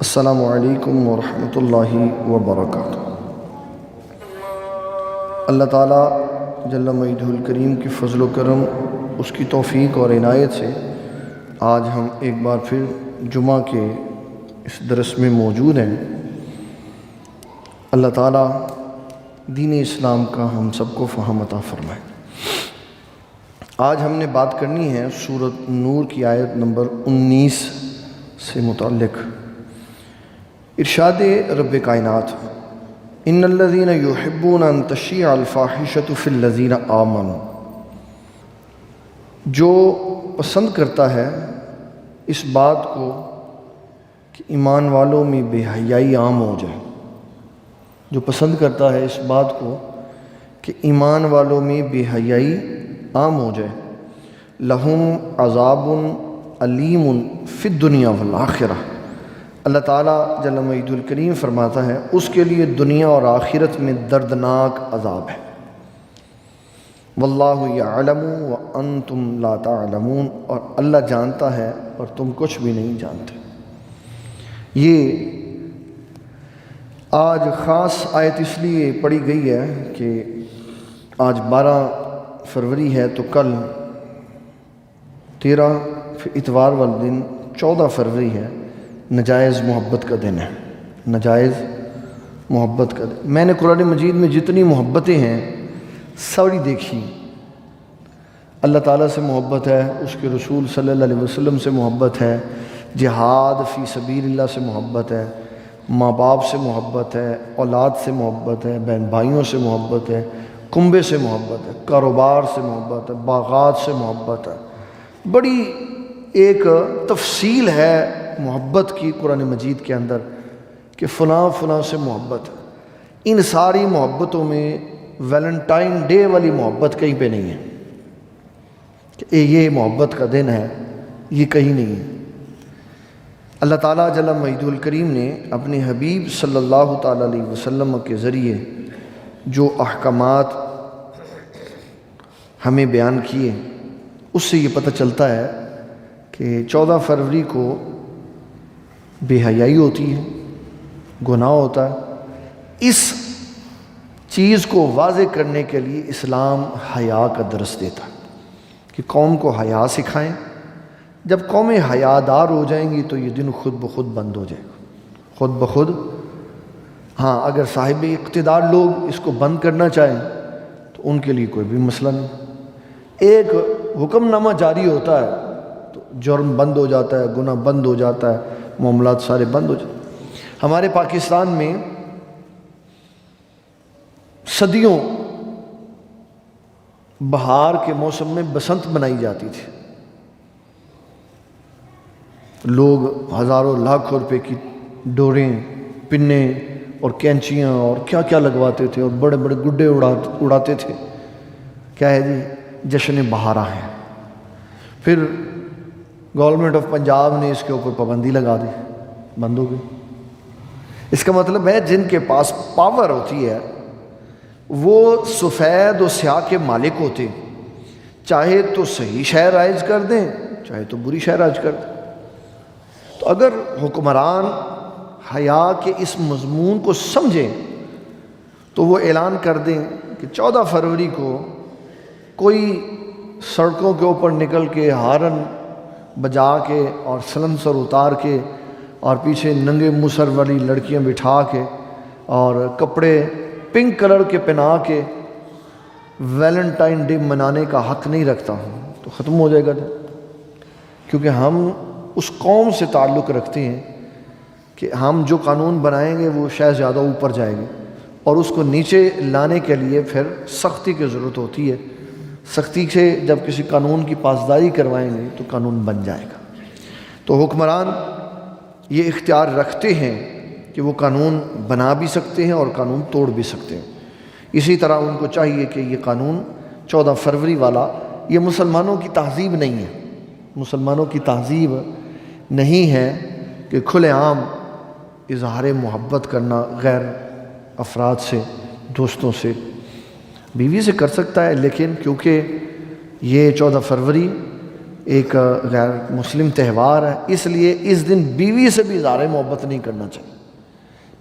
السلام علیکم ورحمۃ اللہ وبرکاتہ۔ اللہ تعالیٰ جل مجدہ الکریم کی فضل و کرم، اس کی توفیق اور عنایت سے آج ہم ایک بار پھر جمعہ کے اس درس میں موجود ہیں۔ اللہ تعالیٰ دین اسلام کا ہم سب کو فہم عطا فرمائے۔ آج ہم نے بات کرنی ہے سورۃ نور کی آیت نمبر 19 سے متعلق۔ ارشاد رب کائنات، ان الذین یحبون ان تشیع الفاحشۃ فی الذین آمنوا، جو پسند کرتا ہے اس بات کو کہ ایمان والوں میں بے حیائی عام ہو جائے، جو پسند کرتا ہے اس بات کو کہ ایمان والوں میں بے حیائی عام ہو جائے، لہم عذاب علیم فی الدنیا والآخرہ، اللہ تعالیٰ جل مجدہ الکریم فرماتا ہے اس کے لیے دنیا اور آخرت میں دردناک عذاب ہے۔ واللہ یعلم وانتم لا تعلمون، اور اللہ جانتا ہے اور تم کچھ بھی نہیں جانتے۔ یہ آج خاص آیت اس لیے پڑھی گئی ہے کہ آج 12 فروری ہے، تو کل 13 اتوار والے دن 14 فروری ہے، نجائز محبت کا دن ہے۔ نجائز محبت کا دن، میں نے قرآن مجید میں جتنی محبتیں ہیں ساری دیکھی۔ اللہ تعالیٰ سے محبت ہے، اس کے رسول صلی اللہ علیہ وسلم سے محبت ہے، جہاد فی سبیل اللہ سے محبت ہے، ماں باپ سے محبت ہے، اولاد سے محبت ہے، بہن بھائیوں سے محبت ہے، کنبے سے محبت ہے، کاروبار سے محبت ہے، باغات سے محبت ہے۔ بڑی ایک تفصیل ہے محبت کی قرآن مجید کے اندر کہ فلاں فلاں سے محبت ہے۔ ان ساری محبتوں میں ویلنٹائن ڈے والی محبت کہیں پہ نہیں ہے کہ یہ محبت کا دن ہے، یہ کہیں نہیں ہے۔ اللہ تعالیٰ جل مجدہ الکریم نے اپنے حبیب صلی اللہ تعالیٰ علیہ وسلم کے ذریعے جو احکامات ہمیں بیان کیے، اس سے یہ پتہ چلتا ہے کہ 14 فروری کو بے حیائی ہوتی ہے، گناہ ہوتا ہے۔ اس چیز کو واضح کرنے کے لیے اسلام حیا کا درس دیتا ہے کہ قوم کو حیا سکھائیں۔ جب قومیں حیادار ہو جائیں گی تو یہ دن خود بخود بند ہو جائے گا، خود بخود۔ ہاں، اگر صاحب اقتدار لوگ اس کو بند کرنا چاہیں تو ان کے لیے کوئی بھی مسئلہ نہیں۔ ایک حکم نامہ جاری ہوتا ہے تو جرم بند ہو جاتا ہے، گناہ بند ہو جاتا ہے، معاملات سارے بند ہو جاتے ہیں۔ ہمارے پاکستان میں صدیوں بہار کے موسم میں بسنت منائی جاتی تھی، لوگ ہزاروں لاکھوں روپے کی ڈوریں، پنے اور کینچیاں اور کیا کیا لگواتے تھے اور بڑے بڑے گڈے اڑاتے تھے۔ کیا ہے جی؟ جشن بہارا ہے۔ پھر گورنمنٹ آف پنجاب نے اس کے اوپر پابندی لگا دی، بند ہو گئی۔ اس کا مطلب ہے جن کے پاس پاور ہوتی ہے وہ سفید و سیاہ کے مالک ہوتے، چاہے تو صحیح شے رائج کر دیں چاہے تو بری شے رائج کر دیں۔ تو اگر حکمران حیا کے اس مضمون کو سمجھیں تو وہ اعلان کر دیں کہ 14 فروری کو کوئی سڑکوں کے اوپر نکل کے ہارن بجا کے اور سلنسر اتار کے اور پیچھے ننگے مسر والی لڑکیاں بٹھا کے اور کپڑے پنک کلر کے پہنا کے ویلنٹائن ڈے منانے کا حق نہیں رکھتا ہوں تو ختم ہو جائے گا۔ کیونکہ ہم اس قوم سے تعلق رکھتے ہیں کہ ہم جو قانون بنائیں گے وہ شاید زیادہ اوپر جائے گی، اور اس کو نیچے لانے کے لیے پھر سختی کی ضرورت ہوتی ہے۔ سختی سے جب کسی قانون کی پاسداری کروائیں گے تو قانون بن جائے گا۔ تو حکمران یہ اختیار رکھتے ہیں کہ وہ قانون بنا بھی سکتے ہیں اور قانون توڑ بھی سکتے ہیں۔ اسی طرح ان کو چاہیے کہ یہ قانون 14 فروری والا یہ مسلمانوں کی تہذیب نہیں ہے، مسلمانوں کی تہذیب نہیں ہے کہ کھلے عام اظہار محبت کرنا غیر افراد سے، دوستوں سے، بیوی سے کر سکتا ہے، لیکن کیونکہ یہ 14 فروری ایک غیر مسلم تہوار ہے، اس لیے اس دن بیوی سے بھی اظہار محبت نہیں کرنا چاہیے۔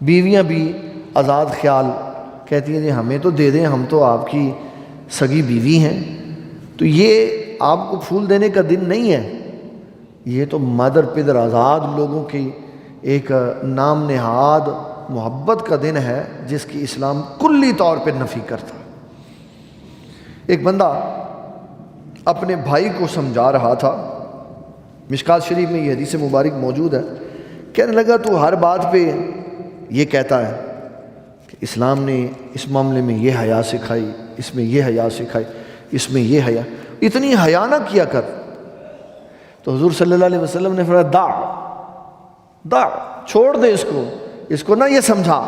بیویاں بھی آزاد خیال کہتی ہیں جی ہمیں تو دے دیں، ہم تو آپ کی سگی بیوی ہیں، تو یہ آپ کو پھول دینے کا دن نہیں ہے، یہ تو مادر پدر آزاد لوگوں کی ایک نام نہاد محبت کا دن ہے جس کی اسلام کلی طور پہ نفی کرتا۔ ایک بندہ اپنے بھائی کو سمجھا رہا تھا، مشکات شریف میں یہ حدیث مبارک موجود ہے، کہنے لگا تو ہر بات پہ یہ کہتا ہے کہ اسلام نے اس معاملے میں یہ حیا سکھائی، اس میں یہ حیا سکھائی، اس میں یہ حیا، اتنی حیا نہ کیا کر۔ تو حضور صلی اللہ علیہ وسلم نے فرمایا دا چھوڑ دے اس کو نہ یہ سمجھا،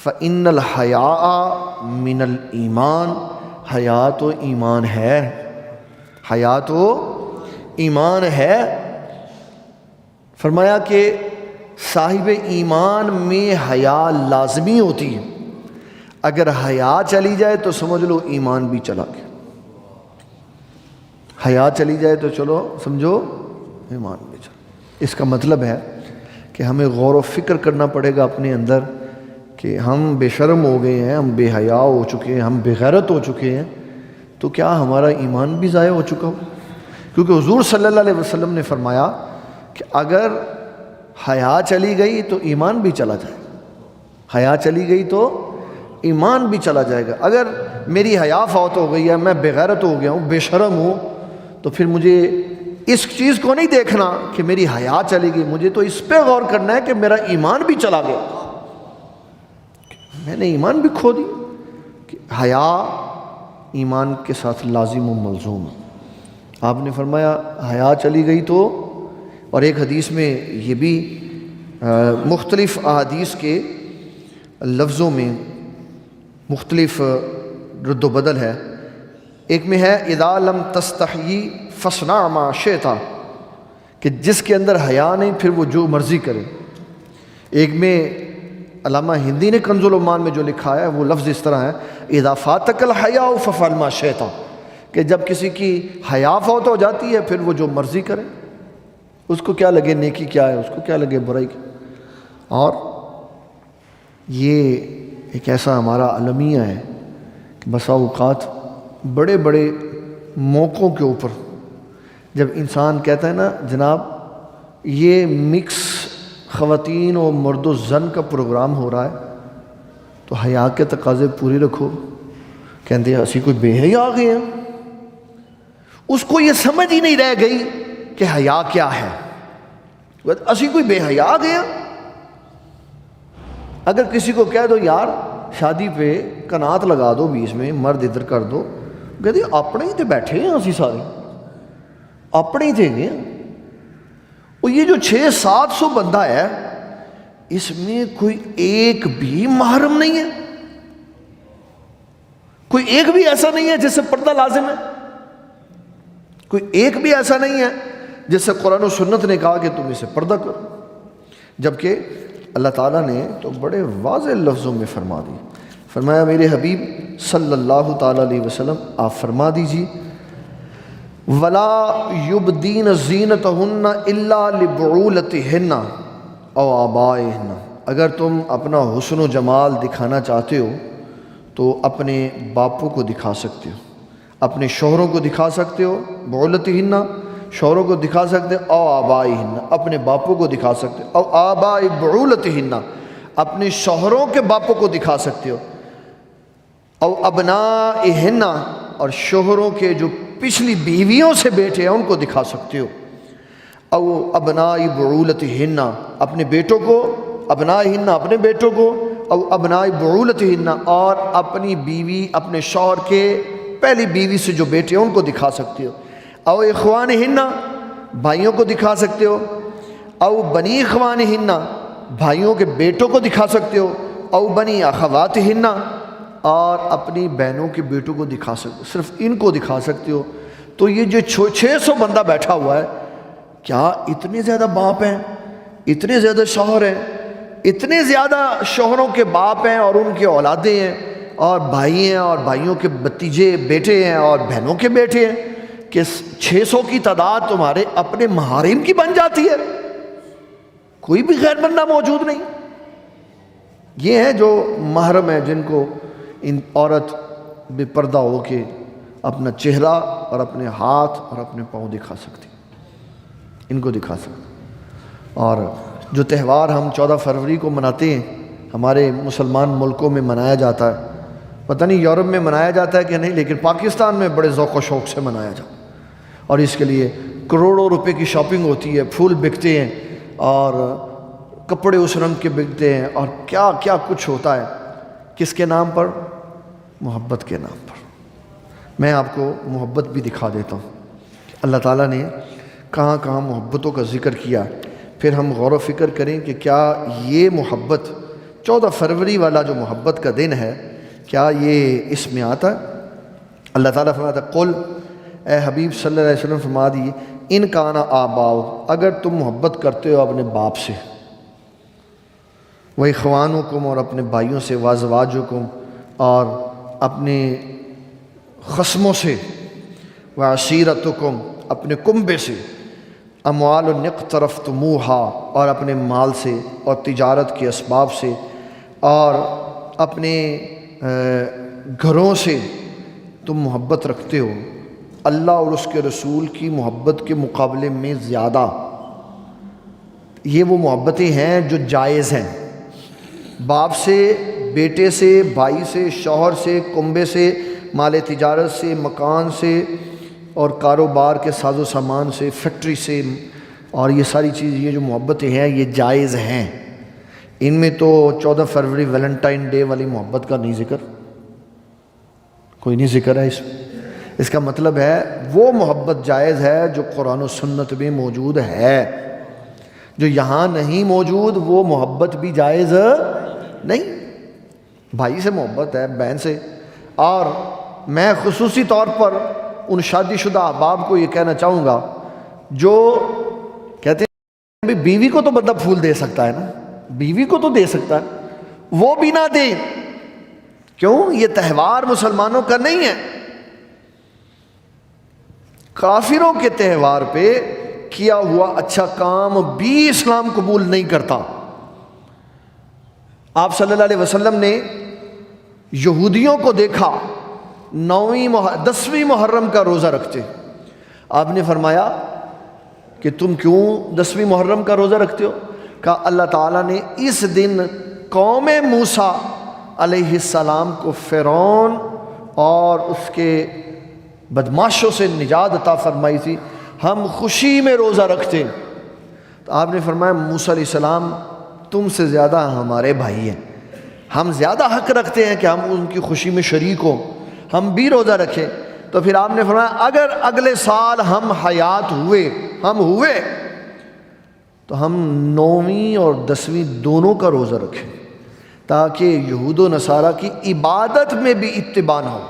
فَإِنَّ الْحَيَاءَ مِنَ الْإِيمَانِ، حیا تو ایمان ہے، حیا تو ایمان ہے۔ فرمایا کہ صاحب ایمان میں حیا لازمی ہوتی ہے، اگر حیا چلی جائے تو سمجھ لو ایمان بھی چلا گیا، حیا چلی جائے تو چلو سمجھو ایمان بھی چلا۔ اس کا مطلب ہے کہ ہمیں غور و فکر کرنا پڑے گا اپنے اندر کہ ہم بے شرم ہو گئے ہیں، ہم بے حیا ہو چکے ہیں، ہم بے غیرت ہو چکے ہیں، تو کیا ہمارا ایمان بھی ضائع ہو چکا ہو؟ کیونکہ حضور صلی اللہ علیہ وسلم نے فرمایا کہ اگر حیا چلی گئی تو ایمان بھی چلا جائے گا، حیا چلی گئی تو ایمان بھی چلا جائے گا۔ اگر میری حیا فوت ہو گئی ہے، میں بے غیرت ہو گیا ہوں، بے شرم ہوں، تو پھر مجھے اس چیز کو نہیں دیکھنا کہ میری حیا چلی گئی، مجھے تو اس پہ غور کرنا ہے کہ میرا ایمان بھی چلا گیا، میں نے ایمان بھی کھو دی۔ کہ حیا ایمان کے ساتھ لازم و ملزوم۔ آپ نے فرمایا حیا چلی گئی تو، اور ایک حدیث میں یہ بھی مختلف احادیث کے لفظوں میں مختلف رد و بدل ہے، ایک میں ہے اذا لم تستحیی فاصنع ما شئت، کہ جس کے اندر حیا نہیں پھر وہ جو مرضی کرے۔ ایک میں علامہ ہندی نے کنز العمان میں جو لکھا ہے وہ لفظ اس طرح ہے اذا فاتک الحیاء ففعل ما شئت، کہ جب کسی کی حیا فوت ہو جاتی ہے پھر وہ جو مرضی کرے، اس کو کیا لگے نیکی کیا ہے، اس کو کیا لگے برائی کیا۔ اور یہ ایک ایسا ہمارا المیہ ہے کہ بسا اوقات بڑے بڑے موقعوں کے اوپر جب انسان کہتا ہے نا جناب یہ مکس خواتین اور مرد و زن کا پروگرام ہو رہا ہے تو حیا کے تقاضے پوری رکھو، کہتے ہیں اسی کوئی بے حیا آ گئے ہیں، اس کو یہ سمجھ ہی نہیں رہ گئی کہ حیا کیا ہے، اسی کوئی بے حیا آ گیا۔ اگر کسی کو کہہ دو یار شادی پہ کنات لگا دو بیچ میں، مرد ادھر کر دو، کہتے اپنے ہی تے بیٹھے ہیں اسی سارے، اپنے ہی تھے گئے، اور یہ جو 600-700 بندہ ہے اس میں کوئی ایک بھی محرم نہیں ہے، کوئی ایک بھی ایسا نہیں ہے جس سے پردہ لازم ہے، کوئی ایک بھی ایسا نہیں ہے جس سے قرآن و سنت نے کہا کہ تم اسے پردہ کرو، جبکہ اللہ تعالیٰ نے تو بڑے واضح لفظوں میں فرما دی۔ فرمایا میرے حبیب صلی اللہ تعالیٰ علیہ وسلم آپ فرما دیجیے وَلَا يُبْدِينَ زِينَتَهُنَّ إِلَّا لِبُعُولَتِهِنَّ أَوْ آبَائِهِنَّ، اگر تم اپنا حسن و جمال دکھانا چاہتے ہو تو اپنے باپوں کو دکھا سکتے ہو، اپنے شوہروں کو دکھا سکتے ہو، بعولتہن شوہروں کو دکھا سکتے ہو، او آبائہن اپنے باپوں کو دکھا سکتے ہو، او آبائی بعولتہن اپنے شوہروں کے باپوں کو دکھا سکتے ہو، او ابنائہن اور شوہروں کے جو پچھلی بیویوں سے بیٹے ہیں ان کو دکھا سکتے ہو، او ابنائی بعولتہن اپنے بیٹوں کو، ابنائہن اپنے بیٹوں کو، او ابنائی بعولتہن اور اپنی بیوی اپنے شوہر کے پہلی بیوی سے جو بیٹے ہیں ان کو دکھا سکتے ہو، او اخوانہن بھائیوں کو دکھا سکتے ہو، او بنی اخوانہن بھائیوں کے بیٹوں کو دکھا سکتے ہو، او بنی اخواتہن اور اپنی بہنوں کے بیٹوں کو دکھا سکتے ہو، صرف ان کو دکھا سکتے ہو۔ تو یہ جو 600 بندہ بیٹھا ہوا ہے، کیا اتنے زیادہ باپ ہیں، اتنے زیادہ شوہر ہیں، اتنے زیادہ شوہروں کے باپ ہیں اور ان کے اولادیں ہیں اور بھائی ہیں اور بھائیوں کے بھتیجے بیٹے ہیں اور بہنوں کے بیٹے ہیں، کہ 600 کی تعداد تمہارے اپنے محارم کی بن جاتی ہے، کوئی بھی غیر بندہ موجود نہیں. یہ ہے جو محرم ہے، جن کو ان عورت بے پردہ ہو کے اپنا چہرہ اور اپنے ہاتھ اور اپنے پاؤں دکھا سکتی، ان کو دکھا سکتی. اور جو تہوار ہم 14 فروری کو مناتے ہیں، ہمارے مسلمان ملکوں میں منایا جاتا ہے، پتہ نہیں یورپ میں منایا جاتا ہے کہ نہیں، لیکن پاکستان میں بڑے ذوق و شوق سے منایا جاتا ہے. اور اس کے لیے کروڑوں روپے کی شاپنگ ہوتی ہے، پھول بکتے ہیں اور کپڑے اس رنگ کے بکتے ہیں، اور کیا کیا کچھ ہوتا ہے. کس کے نام پر؟ محبت کے نام پر. میں آپ کو محبت بھی دکھا دیتا ہوں. اللہ تعالیٰ نے کہاں کہاں محبتوں کا ذکر کیا، پھر ہم غور و فکر کریں کہ کیا یہ محبت 14 فروری والا جو محبت کا دن ہے، کیا یہ اس میں آتا ہے؟ اللہ تعالیٰ فرماتا ہے قل، اے حبیب صلی اللہ علیہ وسلم فرما دیے، ان کان آباؤ، اگر تم محبت کرتے ہو اپنے باپ سے، وَإِخْوَانُكُمْ، اور اپنے بھائیوں سے، وَأَزْوَاجُكُمْ، اور اپنے خصموں سے، وَعَشِيرَتُكُمْ، اپنے کنبے سے، اموال اقترفتموها، اور اپنے مال سے اور تجارت کے اسباب سے اور اپنے گھروں سے تم محبت رکھتے ہو اللہ اور اس کے رسول کی محبت کے مقابلے میں زیادہ. یہ وہ محبتیں ہیں جو جائز ہیں. باپ سے، بیٹے سے، بھائی سے، شوہر سے، کنبے سے، مال تجارت سے، مکان سے اور کاروبار کے ساز و سامان سے، فیکٹری سے، اور یہ ساری چیز، یہ جو محبتیں ہیں یہ جائز ہیں. ان میں تو 14 فروری ویلنٹائن ڈے والی محبت کا نہیں ذکر، کوئی نہیں ذکر ہے اس میں. اس کا مطلب ہے وہ محبت جائز ہے جو قرآن و سنت میں موجود ہے. جو یہاں نہیں موجود وہ محبت بھی جائز نہیں. بھائی سے محبت ہے، بہن سے. اور میں خصوصی طور پر ان شادی شدہ احباب کو یہ کہنا چاہوں گا جو کہتے ہیں بیوی کو تو بندہ پھول دے سکتا ہے نا، بیوی کو تو دے سکتا ہے، وہ بھی نہ دے. کیوں؟ یہ تہوار مسلمانوں کا نہیں ہے. کافروں کے تہوار پہ کیا ہوا اچھا کام بھی اسلام قبول نہیں کرتا. آپ صلی اللہ علیہ وسلم نے یہودیوں کو دیکھا 10ویں محرم کا روزہ رکھتے. آپ نے فرمایا کہ تم کیوں 10ویں محرم کا روزہ رکھتے ہو؟ کہا اللہ تعالیٰ نے اس دن قوم موسیٰ علیہ السلام کو فرعون اور اس کے بدماشوں سے نجات عطا فرمائی تھی، ہم خوشی میں روزہ رکھتے. تو آپ نے فرمایا موسیٰ علیہ السلام تم سے زیادہ ہمارے بھائی ہیں، ہم زیادہ حق رکھتے ہیں کہ ہم ان کی خوشی میں شریک ہوں، ہم بھی روزہ رکھیں. تو پھر آپ نے فرمایا اگر اگلے سال ہم حیات ہوئے تو ہم 9ویں اور 10ویں دونوں کا روزہ رکھیں تاکہ یہود و نصارہ کی عبادت میں بھی اتباع نہ ہو،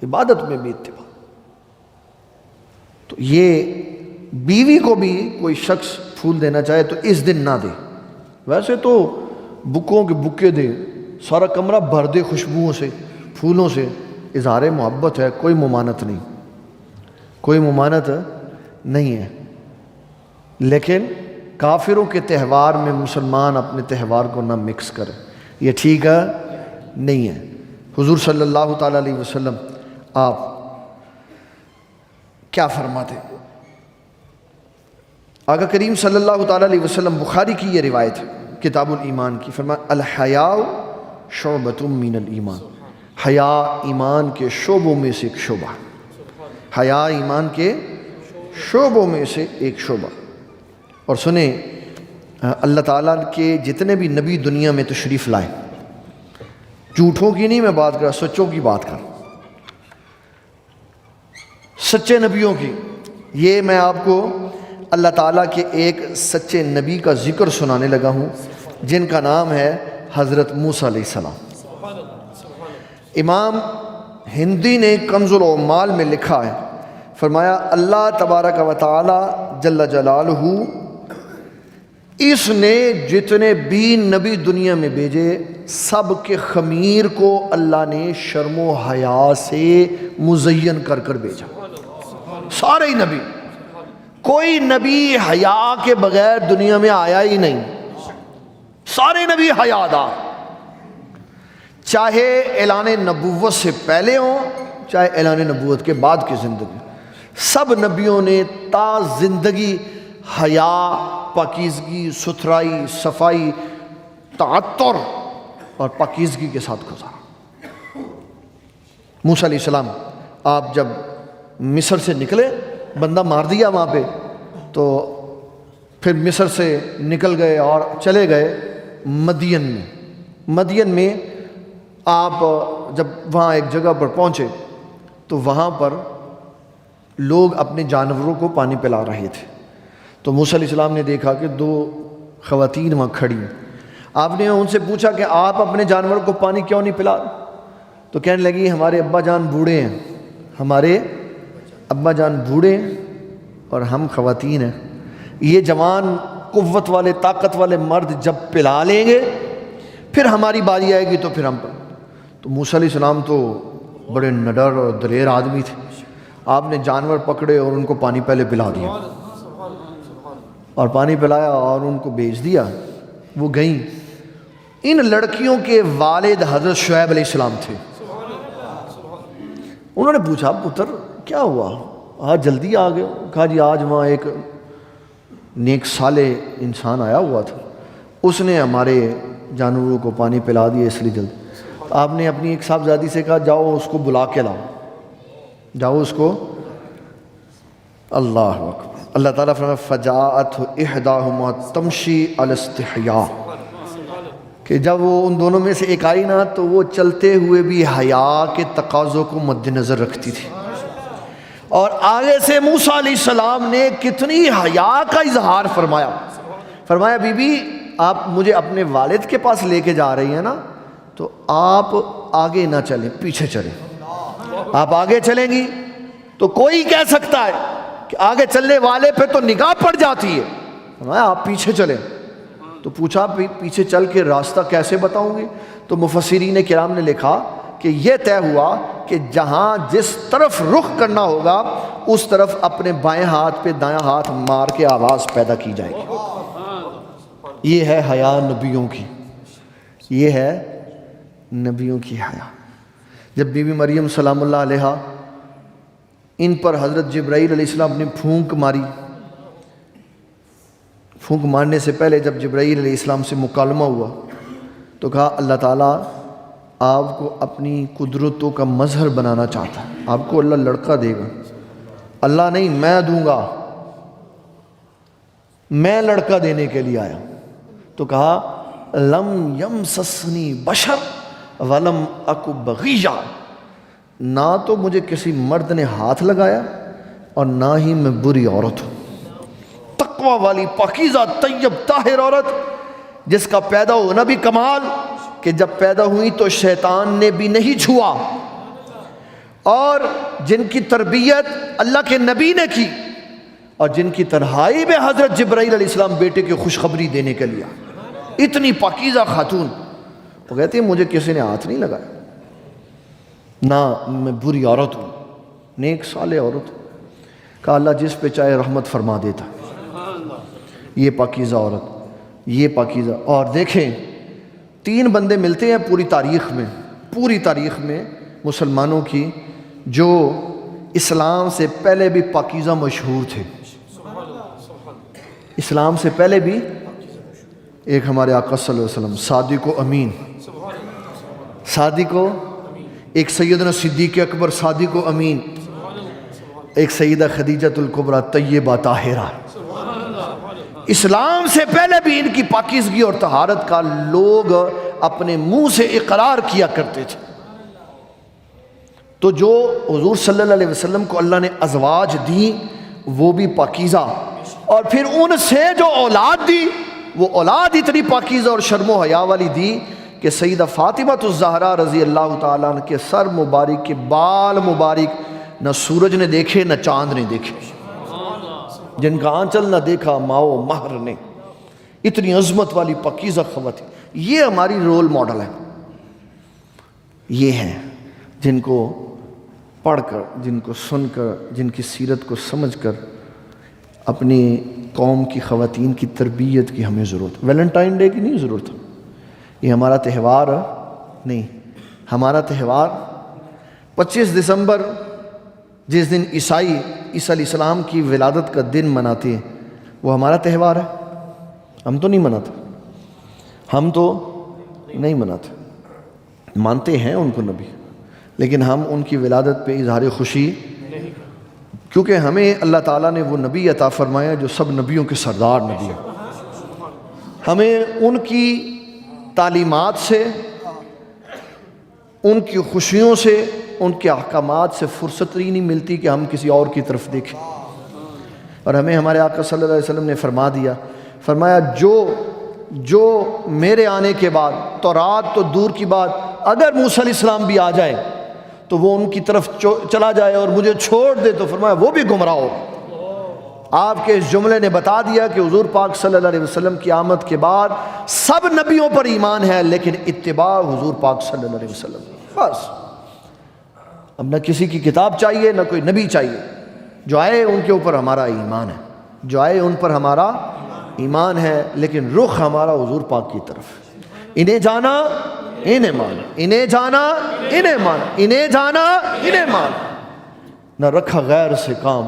عبادت میں بھی اتباع. تو یہ بیوی کو بھی کوئی شخص پھول دینا چاہے تو اس دن نہ دے. ویسے تو بکوں کے بکے دے، سارا کمرہ بھر دے خوشبوؤں سے، پھولوں سے، اظہار محبت ہے، کوئی ممانعت نہیں، کوئی ممانعت نہیں ہے. لیکن کافروں کے تہوار میں مسلمان اپنے تہوار کو نہ مکس کرے، یہ ٹھیک ہے نہیں ہے. حضور صلی اللہ تعالیٰ علیہ وسلم آپ کیا فرماتے؟ آقا کریم صلی اللہ تعالیٰ علیہ وسلم، بخاری کی یہ روایت ہے کتاب الایمان کی، فرمایا الحیاء شعبۃ من الایمان، حیا ایمان کے شعبوں میں سے ایک شعبہ، حیا ایمان کے شعبوں میں سے ایک شعبہ. اور سنیں اللہ تعالیٰ کے جتنے بھی نبی دنیا میں تشریف لائے، جھوٹوں کی نہیں میں بات کر رہا، سچوں کی بات کر، سچے نبیوں کی. یہ میں آپ کو اللہ تعالیٰ کے ایک سچے نبی کا ذکر سنانے لگا ہوں جن کا نام ہے حضرت موسیٰ علیہ السلام. امام ہندی نے کنز العمال میں لکھا ہے، فرمایا اللہ تبارک و تعالی جل جلالہ اس نے جتنے بھی نبی دنیا میں بھیجے سب کے خمیر کو اللہ نے شرم و حیا سے مزین کر کر بھیجا. سارے ہی نبی، کوئی نبی حیا کے بغیر دنیا میں آیا ہی نہیں، سارے نبی حیا دار، چاہے اعلان نبوت سے پہلے ہوں چاہے اعلان نبوت کے بعد کی زندگی، سب نبیوں نے تا زندگی حیا، پاکیزگی، ستھرائی، صفائی، تعطر اور پاکیزگی کے ساتھ گزارا۔ موسیٰ علیہ السلام آپ جب مصر سے نکلے، بندہ مار دیا وہاں پہ، تو پھر مصر سے نکل گئے اور چلے گئے مدین میں۔ مدین میں آپ جب وہاں ایک جگہ پر پہنچے تو وہاں پر لوگ اپنے جانوروں کو پانی پلا رہے تھے، تو موسیٰ علیہ السلام نے دیکھا کہ دو خواتین وہاں کھڑی ہیں۔ آپ نے ان سے پوچھا کہ آپ اپنے جانور کو پانی کیوں نہیں پلا؟ تو کہنے لگی ہمارے ابا جان بوڑھے ہیں، ہمارے ابا جان بوڑھے ہیں اور ہم خواتین ہیں، یہ جوان قوت والے طاقت والے مرد جب پلا لیں گے پھر ہماری باری آئے گی تو پھر ہم پر۔ تو موسیٰ علیہ السلام تو بڑے نڈر اور دلیر آدمی تھے، آپ نے جانور پکڑے اور ان کو پانی پہلے پلا دیا، اور پانی پلایا اور ان کو بھیج دیا۔ وہ گئیں، ان لڑکیوں کے والد حضرت شعیب علیہ السلام تھے۔ انہوں نے پوچھا پتر کیا ہوا، آج جلدی آ گئے؟ کہا جی آج وہاں ایک نیک صالح انسان آیا ہوا تھا، اس نے ہمارے جانوروں کو پانی پلا دیا اس لیے جلد۔ آپ نے اپنی ایک صاحبزادی سے کہا جاؤ اس کو بلا کے لاؤ، جاؤ اس کو۔ اللہ اکبر۔ اللہ تعالیٰ فرمایا فجاءت احداہما تمشی علی استحیاء، کہ جب وہ ان دونوں میں سے ایک آئی نا تو وہ چلتے ہوئے بھی حیا کے تقاضوں کو مد نظر رکھتی تھی، اور آگے سے موسیٰ علیہ السلام نے کتنی حیا کا اظہار فرمایا۔ فرمایا بی بی آپ مجھے اپنے والد کے پاس لے کے جا رہی ہیں نا، تو آپ آگے نہ چلیں، پیچھے چلیں۔ آپ آگے چلیں گی تو کوئی کہہ سکتا ہے کہ آگے چلنے والے پہ تو نگاہ پڑ جاتی ہے، فرمایا آپ پیچھے چلیں۔ تو پوچھا پیچھے چل کے راستہ کیسے بتاؤں گی؟ تو مفسرین کرام نے لکھا کہ یہ طے ہوا کہ جہاں جس طرف رخ کرنا ہوگا اس طرف اپنے بائیں ہاتھ پہ دایاں ہاتھ مار کے آواز پیدا کی جائے گی۔ یہ ہے حیا نبیوں کی، یہ ہے نبیوں کی حیا۔ جب بی بی مریم سلام اللہ علیہا ان پر حضرت جبرائیل علیہ السلام نے پھونک ماری، پھونک مارنے سے پہلے جب جبرائیل علیہ السلام سے مکالمہ ہوا تو کہا اللہ تعالیٰ آپ کو اپنی قدرتوں کا مظہر بنانا چاہتا ہے، آپ کو اللہ لڑکا دے گا۔ اللہ نہیں، میں دوں گا، میں لڑکا دینے کے لیے آیا۔ تو کہا لم یمسسنی بشر ولم اک بغیہ، نہ تو مجھے کسی مرد نے ہاتھ لگایا اور نہ ہی میں بری عورت ہوں۔ تقوی والی پاکیزہ طیب طاہر عورت جس کا پیدا ہونا بھی کمال کہ جب پیدا ہوئی تو شیطان نے بھی نہیں چھوا، اور جن کی تربیت اللہ کے نبی نے کی، اور جن کی تنہائی میں حضرت جبرائیل علیہ السلام بیٹے کی خوشخبری دینے کے لیے، اتنی پاکیزہ خاتون، وہ کہتی ہے مجھے کسی نے ہاتھ نہیں لگایا، نہ میں بری عورت ہوں، نیک صالح عورت ہوں۔ کہا اللہ جس پہ چاہے رحمت فرما دیتا۔ یہ پاکیزہ عورت، یہ پاکیزہ۔ اور دیکھیں 3 بندے ملتے ہیں پوری تاریخ میں مسلمانوں کی جو اسلام سے پہلے بھی پاکیزہ مشہور تھے، اسلام سے پہلے بھی۔ ایک ہمارے آقا صلی اللہ علیہ وسلم صادق و امین، صادق و، ایک سیدنا صدیق اکبر صادق و امین، ایک سیدہ خدیجۃ الکبریٰ طیبہ طاہرہ۔ اسلام سے پہلے بھی ان کی پاکیزگی اور طہارت کا لوگ اپنے منہ سے اقرار کیا کرتے تھے۔ تو جو حضور صلی اللہ علیہ وسلم کو اللہ نے ازواج دی وہ بھی پاکیزہ، اور پھر ان سے جو اولاد دی وہ اولاد اتنی پاکیزہ اور شرم و حیا والی دی کہ سیدہ فاطمہ الزہرا رضی اللہ تعالیٰ عنہ کے سر مبارک کے بال مبارک نہ سورج نے دیکھے نہ چاند نے دیکھے، جن کا آنچل نہ دیکھا ماؤ مہر نے، اتنی عظمت والی پاکیزہ خواتین۔ یہ ہماری رول ماڈل ہے، یہ ہیں جن کو پڑھ کر، جن کو سن کر، جن کی سیرت کو سمجھ کر اپنی قوم کی خواتین کی تربیت کی ہمیں ضرورت۔ ویلنٹائن ڈے کی نہیں ضرورت، یہ ہمارا تہوار نہیں۔ ہمارا تہوار 25 دسمبر جس دن عیسائی عیسیٰ علیہ السلام کی ولادت کا دن مناتے ہیں، وہ ہمارا تہوار ہے؟ ہم تو نہیں مناتے، ہم تو نہیں مناتے، مانتے ہیں ان کو نبی، لیکن ہم ان کی ولادت پہ اظہار خوشی، کیونکہ ہمیں اللہ تعالیٰ نے وہ نبی عطا فرمایا جو سب نبیوں کے سردار نبی ہے۔ ہمیں ان کی تعلیمات سے، ان کی خوشیوں سے، ان کے احکامات سے فرصت ہی نہیں ملتی کہ ہم کسی اور کی طرف دیکھیں۔ اور ہمیں ہمارے آقا صلی اللہ علیہ وسلم نے فرمایا جو میرے آنے کے بعد، تورات تو دور کی بات، اگر موسیٰ علیہ السلام بھی آ جائے تو وہ ان کی طرف چلا جائے اور مجھے چھوڑ دے، تو فرمایا وہ بھی گمراہ ہو۔ آپ کے اس جملے نے بتا دیا کہ حضور پاک صلی اللہ علیہ وسلم کی آمد کے بعد سب نبیوں پر ایمان ہے، لیکن اتباع حضور پاک صلی اللہ علیہ وسلم، بس۔ اب نہ کسی کی کتاب چاہیے، نہ کوئی نبی چاہیے، جو آئے ان کے اوپر ہمارا ایمان ہے، جو آئے ان پر ہمارا ایمان ہے، لیکن رخ ہمارا حضور پاک کی طرف۔ انہیں جانا انہیں مانا، انہیں جانا انہیں مانا، انہیں جانا انہیں مانا، نہ رکھا غیر سے کام،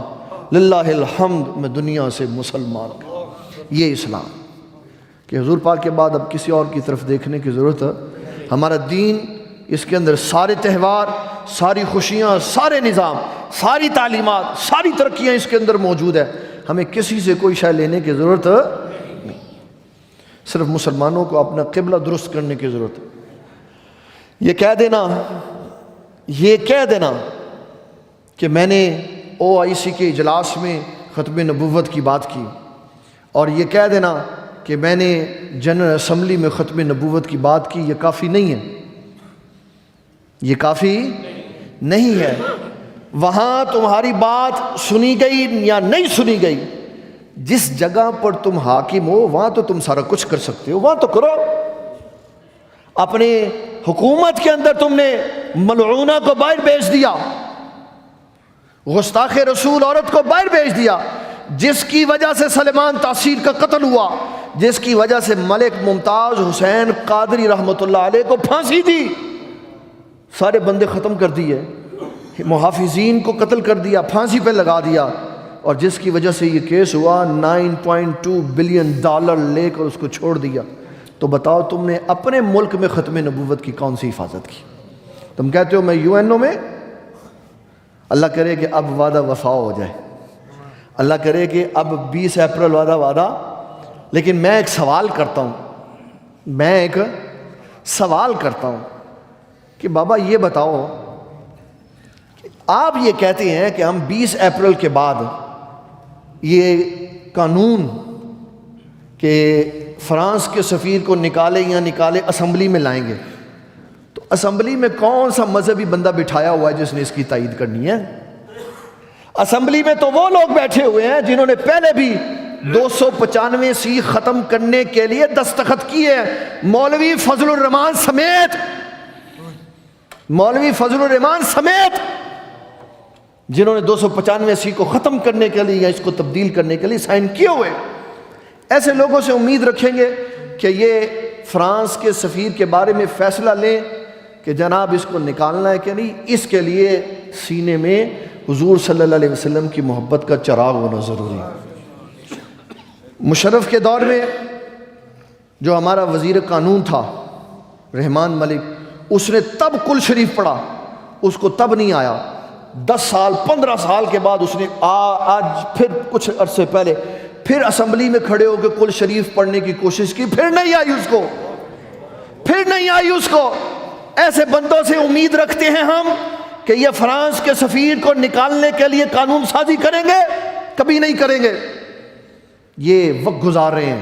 للہ الحمد میں دنیا سے مسلمان ہوں۔ یہ اسلام کہ حضور پاک کے بعد اب کسی اور کی طرف دیکھنے کی ضرورت ہے۔ ہمارا دین، اس کے اندر سارے تہوار، ساری خوشیاں، سارے نظام، ساری تعلیمات، ساری ترقیاں اس کے اندر موجود ہے۔ ہمیں کسی سے کوئی شے لینے کی ضرورت نہیں، صرف مسلمانوں کو اپنا قبلہ درست کرنے کی ضرورت ہے۔ یہ کہہ دینا کہ میں نے OIC کے اجلاس میں ختم نبوت کی بات کی، اور یہ کہہ دینا کہ میں نے جنرل اسمبلی میں ختم نبوت کی بات کی، یہ کافی نہیں ہے، یہ کافی نہیں ہے۔ وہاں تمہاری بات سنی گئی یا نہیں سنی گئی، جس جگہ پر تم حاکم ہو وہاں تو تم سارا کچھ کر سکتے ہو، وہاں تو کرو۔ اپنے حکومت کے اندر تم نے ملعونہ کو باہر بھیج دیا، گستاخ رسول عورت کو باہر بھیج دیا، جس کی وجہ سے سلیمان تاثیر کا قتل ہوا، جس کی وجہ سے ملک ممتاز حسین قادری رحمۃ اللہ علیہ کو پھانسی دی، سارے بندے ختم کر دیے، محافظین کو قتل کر دیا، پھانسی پہ لگا دیا، اور جس کی وجہ سے یہ کیس ہوا 9.2 بلین ڈالر لے کر اس کو چھوڑ دیا۔ تو بتاؤ تم نے اپنے ملک میں ختم نبوت کی کون سی حفاظت کی؟ تم کہتے ہو میں UNO میں، اللہ کرے کہ اب وعدہ وفا ہو جائے، اللہ کرے کہ اب 20 اپریل وعدہ، لیکن میں ایک سوال کرتا ہوں کہ بابا یہ بتاؤ، آپ یہ کہتے ہیں کہ ہم 20 اپریل کے بعد یہ قانون کہ فرانس کے سفیر کو نکالے یا نکالے اسمبلی میں لائیں گے، تو اسمبلی میں کون سا مذہبی بندہ بٹھایا ہوا ہے جس نے اس کی تائید کرنی ہے؟ اسمبلی میں تو وہ لوگ بیٹھے ہوئے ہیں جنہوں نے پہلے بھی 295 سی ختم کرنے کے لیے دستخط کیے ہیں، مولوی فضل الرحمان سمیت جنہوں نے 295 سی کو ختم کرنے کے لیے یا اس کو تبدیل کرنے کے لیے سائن کیے ہوئے۔ ایسے لوگوں سے امید رکھیں گے کہ یہ فرانس کے سفیر کے بارے میں فیصلہ لیں کہ جناب اس کو نکالنا ہے کہ نہیں، اس کے لیے سینے میں حضور صلی اللہ علیہ وسلم کی محبت کا چراغ ہونا ضروری ہے۔ مشرف کے دور میں جو ہمارا وزیر قانون تھا رحمان ملک، اس نے تب کل شریف پڑھا، اس کو تب نہیں آیا، 10 سال 15 سال کے بعد اس نے آج پھر کچھ عرصے پہلے پھر اسمبلی میں کھڑے ہو کے کل شریف پڑھنے کی کوشش کی، پھر نہیں آئی اس کو۔ ایسے بندوں سے امید رکھتے ہیں ہم کہ یہ فرانس کے سفیر کو نکالنے کے لیے قانون سازی کریں گے؟ کبھی نہیں کریں گے۔ یہ وقت گزار رہے ہیں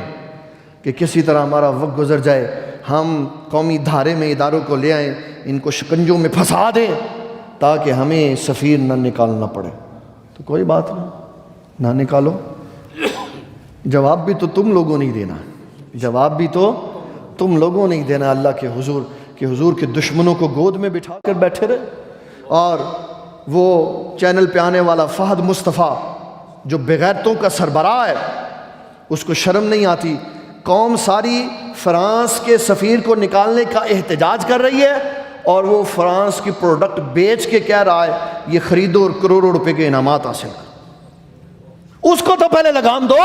کہ کسی طرح ہمارا وقت گزر جائے، ہم قومی دھارے میں اداروں کو لے آئیں، ان کو شکنجوں میں پھنسا دیں تاکہ ہمیں سفیر نہ نکالنا پڑے۔ تو کوئی بات نہیں، نہ نکالو، جواب بھی تو تم لوگوں نہیں دینا، اللہ کے حضور کے دشمنوں کو گود میں بٹھا کر بیٹھے رہے اور وہ چینل پہ آنے والا فہد مصطفیٰ جو بغیرتوں کا سربراہ ہے، اس کو شرم نہیں آتی، قوم ساری فرانس کے سفیر کو نکالنے کا احتجاج کر رہی ہے اور وہ فرانس کی پروڈکٹ بیچ کے کہہ رہا ہے یہ خریدو اور کروڑوں روپے کے انعامات حاصل کرو۔ اس کو تو پہلے لگام دو،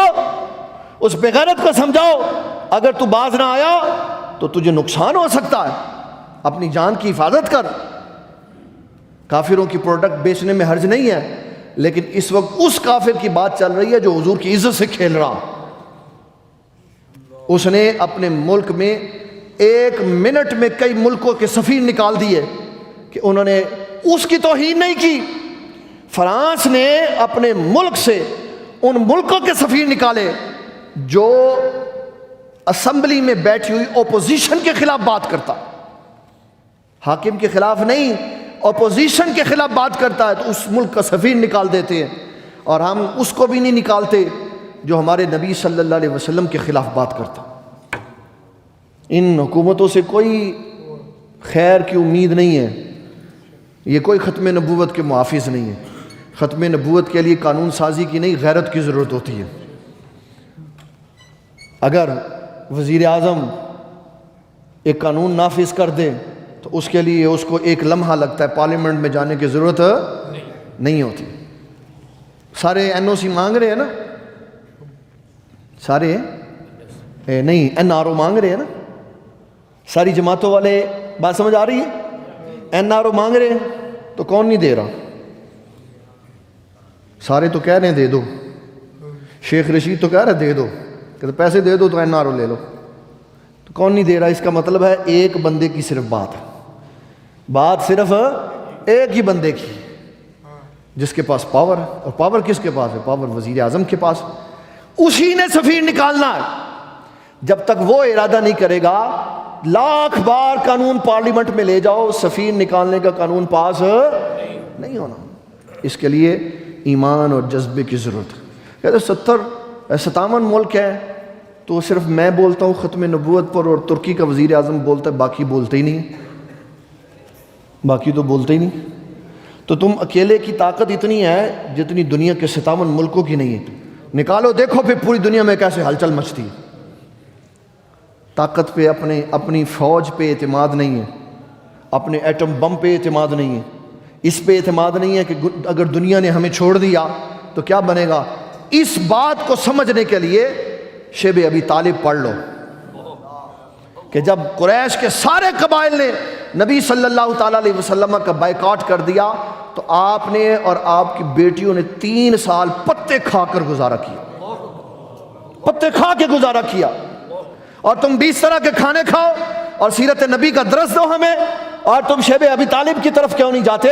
اس بغیرت کو سمجھاؤ، اگر تو باز نہ آیا تو تجھے نقصان ہو سکتا ہے، اپنی جان کی حفاظت کر۔ کافروں کی پروڈکٹ بیچنے میں حرج نہیں ہے، لیکن اس وقت اس کافر کی بات چل رہی ہے جو حضور کی عزت سے کھیل رہا۔ اس نے اپنے ملک میں 1 منٹ میں کئی ملکوں کے سفیر نکال دیے کہ انہوں نے اس کی توہین نہیں کی۔ فرانس نے اپنے ملک سے ان ملکوں کے سفیر نکالے جو اسمبلی میں بیٹھی ہوئی اپوزیشن کے خلاف بات کرتا، حاکم کے خلاف نہیں، اپوزیشن کے خلاف بات کرتا ہے تو اس ملک کا سفیر نکال دیتے ہیں، اور ہم اس کو بھی نہیں نکالتے جو ہمارے نبی صلی اللہ علیہ وسلم کے خلاف بات کرتا۔ ان حکومتوں سے کوئی خیر کی امید نہیں ہے، یہ کوئی ختم نبوت کے محافظ نہیں ہے۔ ختم نبوت کے لیے قانون سازی کی نہیں، غیرت کی ضرورت ہوتی ہے۔ اگر وزیر اعظم ایک قانون نافذ کر دے تو اس کے لیے اس کو 1 لمحہ لگتا ہے، پارلیمنٹ میں جانے کی ضرورت نہیں ہوتی۔ سارے NOC مانگ رہے ہیں نا، سارے نہیں NRO مانگ رہے ہیں نا، ساری جماعتوں والے، بات سمجھ آ رہی ہے؟ NRO مانگ رہے ہیں تو کون نہیں دے رہا؟ سارے تو کہہ رہے ہیں دے دو، شیخ رشید تو کہہ رہے دے دو، کہ پیسے دے دو تو NRO لے لو، تو کون نہیں دے رہا؟ اس کا مطلب ہے ایک بندے کی صرف بات ہے، بات صرف ایک ہی بندے کی، جس کے پاس پاور ہے۔ اور پاور کس کے پاس ہے؟ پاور وزیر اعظم کے پاس، اسی نے سفیر نکالنا ہے۔ جب تک وہ ارادہ نہیں کرے گا، لاکھ بار قانون پارلیمنٹ میں لے جاؤ، سفیر نکالنے کا قانون پاس نہیں ہونا۔ اس کے لیے ایمان اور جذبے کی ضرورت ہے۔ کہتے 57 ملک ہے تو صرف میں بولتا ہوں ختم نبوت پر، اور ترکی کا وزیر اعظم بولتا ہے، باقی بولتے ہی نہیں، باقی تو بولتے ہی نہیں۔ تو تم اکیلے کی طاقت اتنی ہے جتنی دنیا کے 57 ملکوں کی نہیں ہے۔ نکالو دیکھو پھر پوری دنیا میں کیسے ہلچل مچتی ہے۔ طاقت پہ اپنی فوج پہ اعتماد نہیں ہے، اپنے ایٹم بم پہ اعتماد نہیں ہے، اس پہ اعتماد نہیں ہے کہ اگر دنیا نے ہمیں چھوڑ دیا تو کیا بنے گا۔ اس بات کو سمجھنے کے لیے شیب ابی طالب پڑھ لو کہ جب قریش کے سارے قبائل نے نبی صلی اللہ تعالیٰ علیہ وسلم کا بائیکاٹ کر دیا تو آپ نے اور آپ کی بیٹیوں نے 3 سال پتے کھا کر گزارا کیا، پتے کھا کے گزارا کیا۔ اور تم 20 طرح کے کھانے کھاؤ اور سیرت نبی کا درس دو ہمیں، اور تم شیب ابی طالب کی طرف کیوں نہیں جاتے؟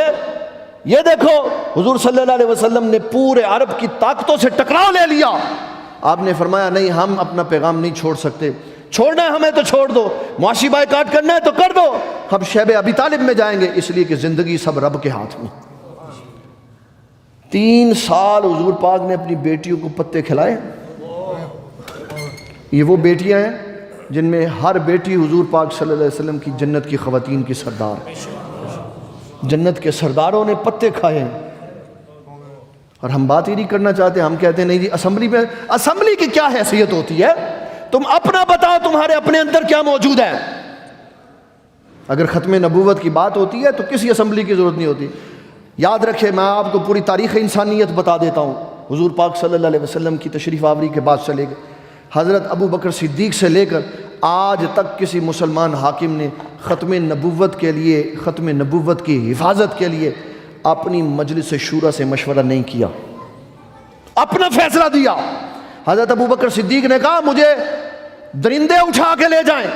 یہ دیکھو حضور صلی اللہ علیہ وسلم نے پورے عرب کی طاقتوں سے ٹکراؤ لے لیا، آپ نے فرمایا نہیں ہم اپنا پیغام نہیں چھوڑ سکتے، چھوڑنا ہے ہمیں تو چھوڑ دو، معاشی بائیکاٹ کرنا ہے تو کر دو، ہم شیب ابی طالب میں جائیں گے، اس لیے کہ زندگی سب رب کے ہاتھ میں۔ 3 سال حضور پاک نے اپنی بیٹیوں کو پتے کھلائے۔ یہ وہ بیٹیاں ہیں جن میں ہر بیٹی حضور پاک صلی اللہ علیہ وسلم کی جنت کی خواتین کی سردار، جنت کے سرداروں نے پتے کھائے ہیں۔ اور ہم بات ہی نہیں کرنا چاہتے، ہم کہتے ہیں نہیں جی اسمبلی کی کیا حیثیت ہوتی ہے، تم اپنا بتاؤ تمہارے اپنے اندر کیا موجود ہے۔ اگر ختم نبوت کی بات ہوتی ہے تو کسی اسمبلی کی ضرورت نہیں ہوتی۔ یاد رکھے میں آپ کو پوری تاریخ انسانیت بتا دیتا ہوں، حضور پاک صلی اللہ علیہ وسلم کی تشریف آوری کے بعد سے لے کر حضرت ابو بکر صدیق سے لے کر آج تک کسی مسلمان حاکم نے ختم نبوت کے لیے، ختم نبوت کی حفاظت کے لیے اپنی مجلس شورا سے مشورہ نہیں کیا، اپنا فیصلہ دیا۔ حضرت ابو بکر صدیق نے کہا مجھے درندے اٹھا کے لے جائیں،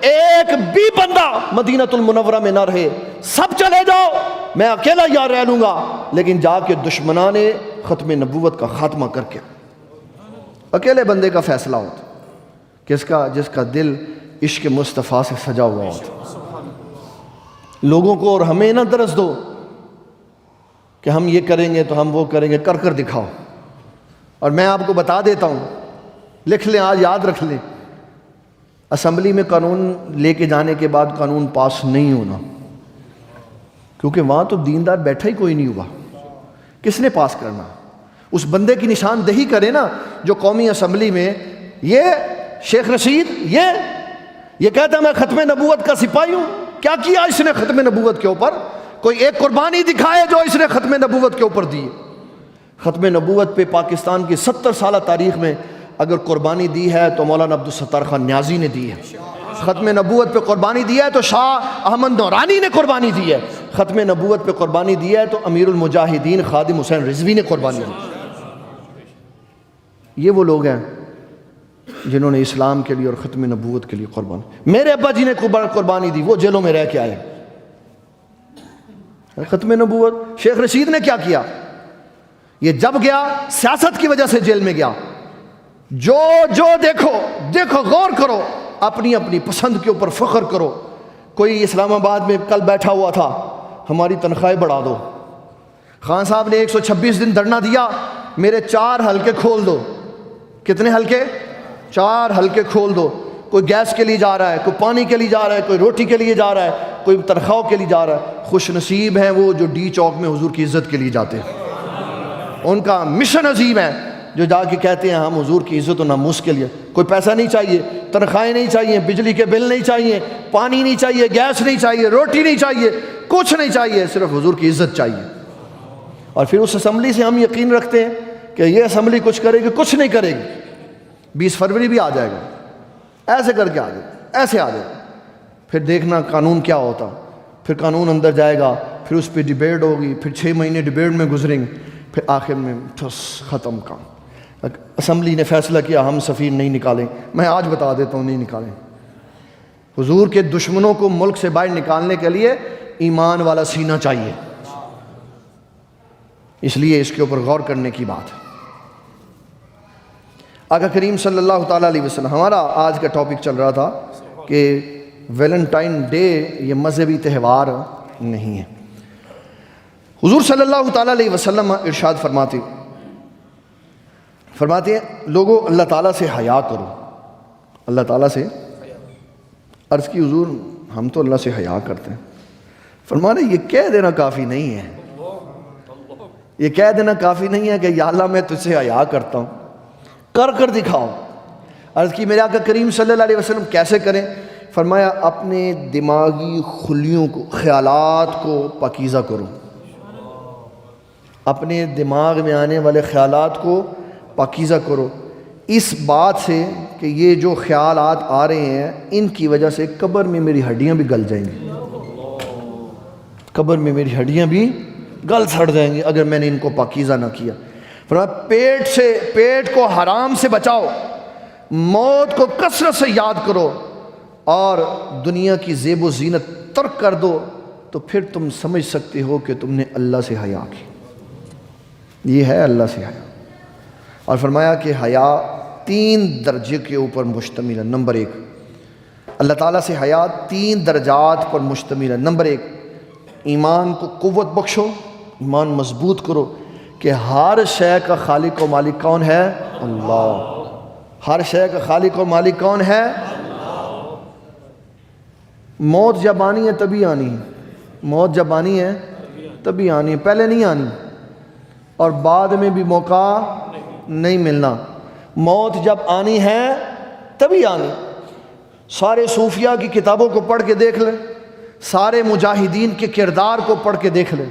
ایک بھی بندہ مدینہ المنورہ میں نہ رہے، سب چلے جاؤ، میں اکیلا یہاں رہ لوں گا، لیکن جا کے دشمنان ختم نبوت کا خاتمہ کر کے۔ اکیلے بندے کا فیصلہ ہوتا جس کا دل عشق مصطفیٰ سے سجا ہوا ہوتا۔ لوگوں کو اور ہمیں نہ درس دو کہ ہم یہ کریں گے تو ہم وہ کریں گے، کر کر دکھاؤ۔ اور میں آپ کو بتا دیتا ہوں، لکھ لیں آج، یاد رکھ لیں، اسمبلی میں قانون لے کے جانے کے بعد قانون پاس نہیں ہونا، کیونکہ وہاں تو دیندار بیٹھا ہی کوئی نہیں ہوا۔ کس نے پاس کرنا؟ اس بندے کی نشاندہی کرے نا جو قومی اسمبلی میں یہ شیخ رشید یہ کہتا ہے میں ختم نبوت کا سپاہی ہوں. کیا کیا اس نے ختم نبوت کے اوپر؟ کوئی ایک قربانی دکھائے جو اس نے ختم نبوت کے اوپر دی. ختم نبوت پہ پاکستان کی 70 سالہ تاریخ میں اگر قربانی دی ہے تو مولانا عبدالستار خان نیازی نے دی ہے. ختم نبوت پہ قربانی دی ہے تو شاہ احمد نورانی نے قربانی دی ہے. ختم نبوت پہ قربانی دی ہے تو امیر المجاہدین خادم حسین رضوی نے قربانی دی. یہ وہ لوگ ہیں جنہوں نے اسلام کے لیے اور ختم نبوت کے لیے قربانی. میرے ابا جی نے قربانی دی، وہ جیلوں میں رہ کے آئے. ختم نبوت شیخ رشید نے کیا کیا؟ یہ جب گیا سیاست کی وجہ سے جیل میں گیا. جو دیکھو غور کرو، اپنی اپنی پسند کے اوپر فخر کرو. کوئی اسلام آباد میں کل بیٹھا ہوا تھا، ہماری تنخواہیں بڑھا دو. خان صاحب نے 126 دن دھرنا دیا، میرے 4 حلقے کھول دو. کتنے حلقے؟ 4 حلقے کھول دو. کوئی گیس کے لیے جا رہا ہے، کوئی پانی کے لیے جا رہا ہے، کوئی روٹی کے لیے جا رہا ہے، کوئی تنخواہ کے لیے جا رہا ہے. خوش نصیب ہیں وہ جو ڈی چوک میں حضور کی عزت کے لیے جاتے ہیں. ان کا مشن عظیم ہے جو جا کے کہتے ہیں ہم حضور کی عزت و ناموس کے لیے. کوئی پیسہ نہیں چاہیے، تنخواہیں نہیں چاہیے، بجلی کے بل نہیں چاہیے، پانی نہیں چاہیے، گیس نہیں چاہیے، روٹی نہیں چاہیے، کچھ نہیں چاہیے، صرف حضور کی عزت چاہیے. اور پھر اس اسمبلی سے ہم یقین رکھتے ہیں کہ یہ اسمبلی کچھ کرے گی. کچھ نہیں کرے گی. 20 فروری بھی آ جائے گا، ایسے کر کے آ جائے گا، ایسے آ جائے گا. پھر دیکھنا قانون کیا ہوتا. پھر قانون اندر جائے گا، پھر اس پہ ڈیبیٹ ہوگی، پھر 6 مہینے ڈیبیٹ میں گزریں گے، پھر آخر میں ٹھس ختم کام. اسمبلی نے فیصلہ کیا ہم سفیر نہیں نکالیں. میں آج بتا دیتا ہوں نہیں نکالیں. حضور کے دشمنوں کو ملک سے باہر نکالنے کے لیے ایمان والا سینہ چاہیے. اس لیے اس کے اوپر غور کرنے کی بات ہے. آقا کریم صلی اللہ تعالیٰ علیہ وسلم، ہمارا آج کا ٹاپک چل رہا تھا کہ ویلنٹائن ڈے یہ مذہبی تہوار نہیں ہے. حضور صلی اللہ تعالیٰ علیہ وسلم ارشاد فرماتے ہیں لوگوں اللہ تعالیٰ سے حیا کرو. اللہ تعالیٰ سے عرض کی حضور ہم تو اللہ سے حیا کرتے ہیں. فرمانے یہ کہہ دینا کافی نہیں ہے. یہ کہہ دینا کافی نہیں ہے کہ یا اللہ میں تجھ سے حیا کرتا ہوں. کر دکھاؤ. عرض کی میرے آقا کریم صلی اللہ علیہ وسلم کیسے کریں؟ فرمایا اپنے دماغی خلیوں کو، خیالات کو پاکیزہ کرو. اپنے دماغ میں آنے والے خیالات کو پاکیزہ کرو، اس بات سے کہ یہ جو خیالات آ رہے ہیں ان کی وجہ سے قبر میں میری ہڈیاں بھی گل جائیں گی. قبر میں میری ہڈیاں بھی گل سڑ جائیں گی اگر میں نے ان کو پاکیزہ نہ کیا. فرمایا پیٹ کو حرام سے بچاؤ، موت کو کثرت سے یاد کرو، اور دنیا کی زیب و زینت ترک کر دو، تو پھر تم سمجھ سکتے ہو کہ تم نے اللہ سے حیا کی. یہ ہے اللہ سے حیا. اور فرمایا کہ حیا 3 درجے کے اوپر مشتمل ہے. نمبر 1 اللہ تعالیٰ سے حیا 3 درجات پر مشتمل ہے. نمبر 1 ایمان کو قوت بخشو، ایمان مضبوط کرو کہ ہر شے کا خالق و مالک کون ہے؟ اللہ. ہر شے کا خالق و مالک کون ہے؟ موت جب آنی ہے تبھی آنی ہے. موت جب آنی ہے تبھی آنی ہے، پہلے نہیں آنی اور بعد میں بھی موقع نہیں ملنا. موت جب آنی ہے تبھی آنی. سارے صوفیاء کی کتابوں کو پڑھ کے دیکھ لیں، سارے مجاہدین کے کردار کو پڑھ کے دیکھ لیں،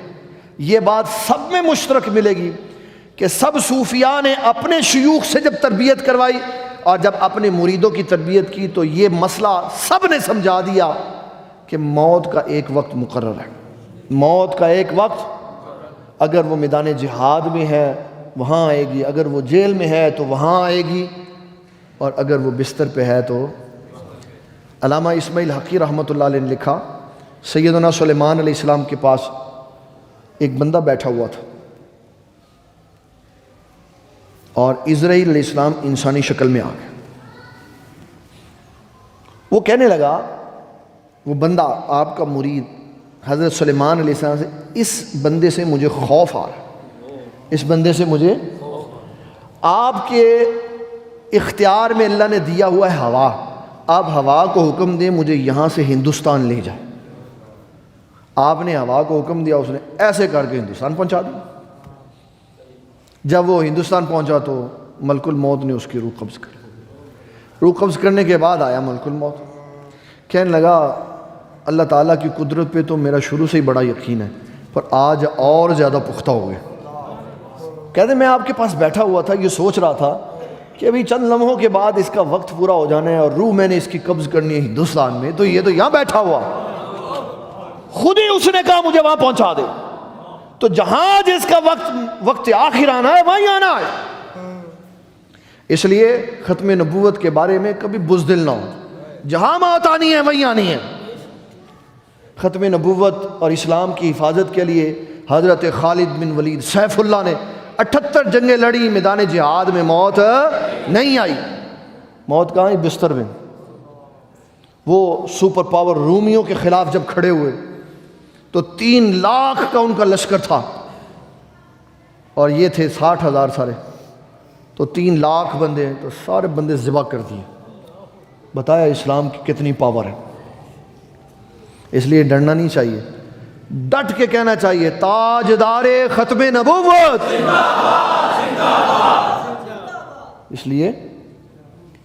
یہ بات سب میں مشترک ملے گی کہ سب صوفیاء نے اپنے شیوخ سے جب تربیت کروائی اور جب اپنے مریدوں کی تربیت کی تو یہ مسئلہ سب نے سمجھا دیا کہ موت کا ایک وقت مقرر ہے. موت کا ایک وقت، اگر وہ میدان جہاد میں ہے وہاں آئے گی، اگر وہ جیل میں ہے تو وہاں آئے گی، اور اگر وہ بستر پہ ہے تو. علامہ اسماعیل حقی رحمۃ اللہ علیہ نے لکھا سیدنا سلیمان علیہ السلام کے پاس ایک بندہ بیٹھا ہوا تھا اور اسرائیل علیہ السلام انسانی شکل میں آ گئے. وہ کہنے لگا، وہ بندہ آپ کا مرید حضرت سلیمان علیہ السلام سے، اس بندے سے مجھے خوف آ رہا، اس بندے سے مجھے، آپ کے اختیار میں اللہ نے دیا ہوا ہے ہوا، آپ ہوا کو حکم دیں مجھے یہاں سے ہندوستان لے جائے. آپ نے ہوا کو حکم دیا، اس نے ایسے کر کے ہندوستان پہنچا دیا. جب وہ ہندوستان پہنچا تو ملک الموت نے اس کی روح قبض کر لی۔ روح قبض کرنے کے بعد آیا ملک الموت، کہنے لگا اللہ تعالیٰ کی قدرت پہ تو میرا شروع سے ہی بڑا یقین ہے، پر آج اور زیادہ پختہ ہو گئے۔ کہتے میں آپ کے پاس بیٹھا ہوا تھا، یہ سوچ رہا تھا کہ ابھی چند لمحوں کے بعد اس کا وقت پورا ہو جانا ہے اور روح میں نے اس کی قبض کرنی ہے ہندوستان میں، تو یہ تو یہاں بیٹھا ہوا، خود ہی اس نے کہا مجھے وہاں پہنچا دے۔ تو جہاں جس کا وقت آخر آنا ہے وہیں آنا ہے۔ اس لیے ختم نبوت کے بارے میں کبھی بزدل نہ ہو، جہاں موت آنی ہے وہیں آنی ہے۔ ختم نبوت اور اسلام کی حفاظت کے لیے حضرت خالد بن ولید سیف اللہ نے 78 جنگیں لڑی، میدان جہاد میں موت نہیں آئی۔ موت کہاں؟ بستر میں۔ وہ سپر پاور رومیوں کے خلاف جب کھڑے ہوئے تو 3 لاکھ کا ان کا لشکر تھا اور یہ تھے 60,000 سارے، تو 3 لاکھ بندے، تو سارے بندے ذبح کر دیے۔ بتایا اسلام کی کتنی پاور ہے۔ اس لیے ڈرنا نہیں چاہیے، ڈٹ کے کہنا چاہیے تاجدار ختم نبوت۔ اس لیے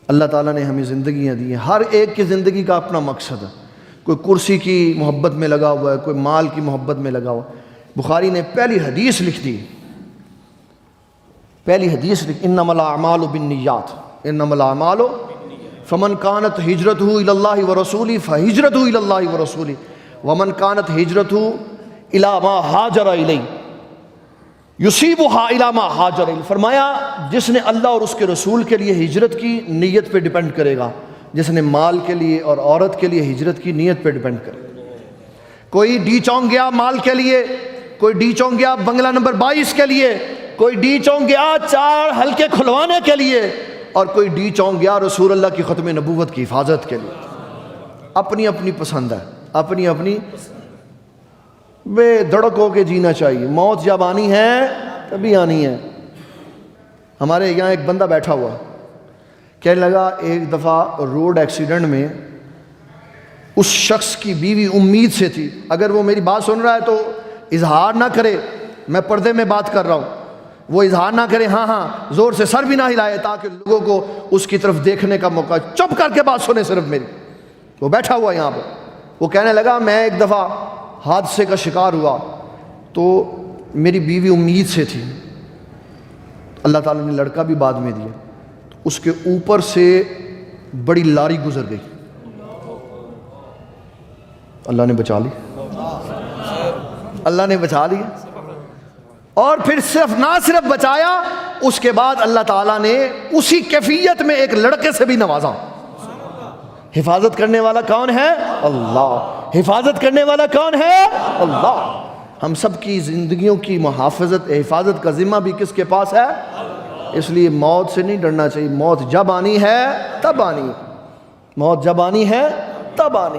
اللہ تعالیٰ نے ہمیں زندگیاں دی ہیں، ہر ایک کی زندگی کا اپنا مقصد ہے۔ کوئی کرسی کی محبت میں لگا ہوا ہے، کوئی مال کی محبت میں لگا ہوا ہے۔ بخاری نے پہلی حدیث لکھ دی، انما الاعمال بالنیات، انما الاعمال فمن كانت هجرته الى الله ورسوله فهجرته الى الله ورسوله ومن كانت هجرته الى ما هاجر الیہ یصیبها الى ما هاجر الیہ۔ فرمایا جس نے اللہ اور اس کے رسول کے لیے ہجرت کی، نیت پہ ڈیپینڈ کرے گا۔ جس نے مال کے لیے اور عورت کے لیے ہجرت کی، نیت پہ ڈیپینڈ کرے گا۔ کوئی ڈی چونک گیا مال کے لیے، کوئی ڈی چونک گیا بنگلہ نمبر 22 کے لیے، کوئی ڈی چونک گیا 4 حلقے کھلوانے کے لیے، اور کوئی ڈی چونک گیا رسول اللہ کی ختم نبوت کی حفاظت کے لیے۔ اپنی اپنی پسند ہے، اپنی اپنی بے دھڑک ہو کے جینا چاہیے۔ موت جب آنی ہے تبھی آنی ہے۔ ہمارے یہاں ایک بندہ بیٹھا ہوا، کہنے لگا ایک دفعہ روڈ ایکسیڈنٹ میں اس شخص کی بیوی امید سے تھی، اگر وہ میری بات سن رہا ہے تو اظہار نہ کرے، میں پردے میں بات کر رہا ہوں، وہ اظہار نہ کرے، ہاں ہاں زور سے سر بھی نہ ہلائے تاکہ لوگوں کو اس کی طرف دیکھنے کا موقع، چپ کر کے بات سنے صرف میری۔ وہ بیٹھا ہوا یہاں پہ، وہ کہنے لگا میں ایک دفعہ حادثے کا شکار ہوا تو میری بیوی امید سے تھی، اللہ تعالیٰ نے لڑکا بھی بعد میں دیا، تو اس کے اوپر سے بڑی لاری گزر گئی، اللہ نے بچا لی، اللہ نے بچا لیا۔ اور پھر نہ صرف بچایا، اس کے بعد اللہ تعالیٰ نے اسی کیفیت میں ایک لڑکے سے بھی نوازا۔ حفاظت کرنے والا کون ہے؟ اللہ۔ حفاظت کرنے والا کون ہے؟ اللہ۔ ہم سب کی زندگیوں کی محافظت، حفاظت کا ذمہ بھی کس کے پاس ہے؟ اس لیے موت سے نہیں ڈرنا چاہیے، موت جب آنی ہے تب آنی، موت جب آنی ہے تب آنی۔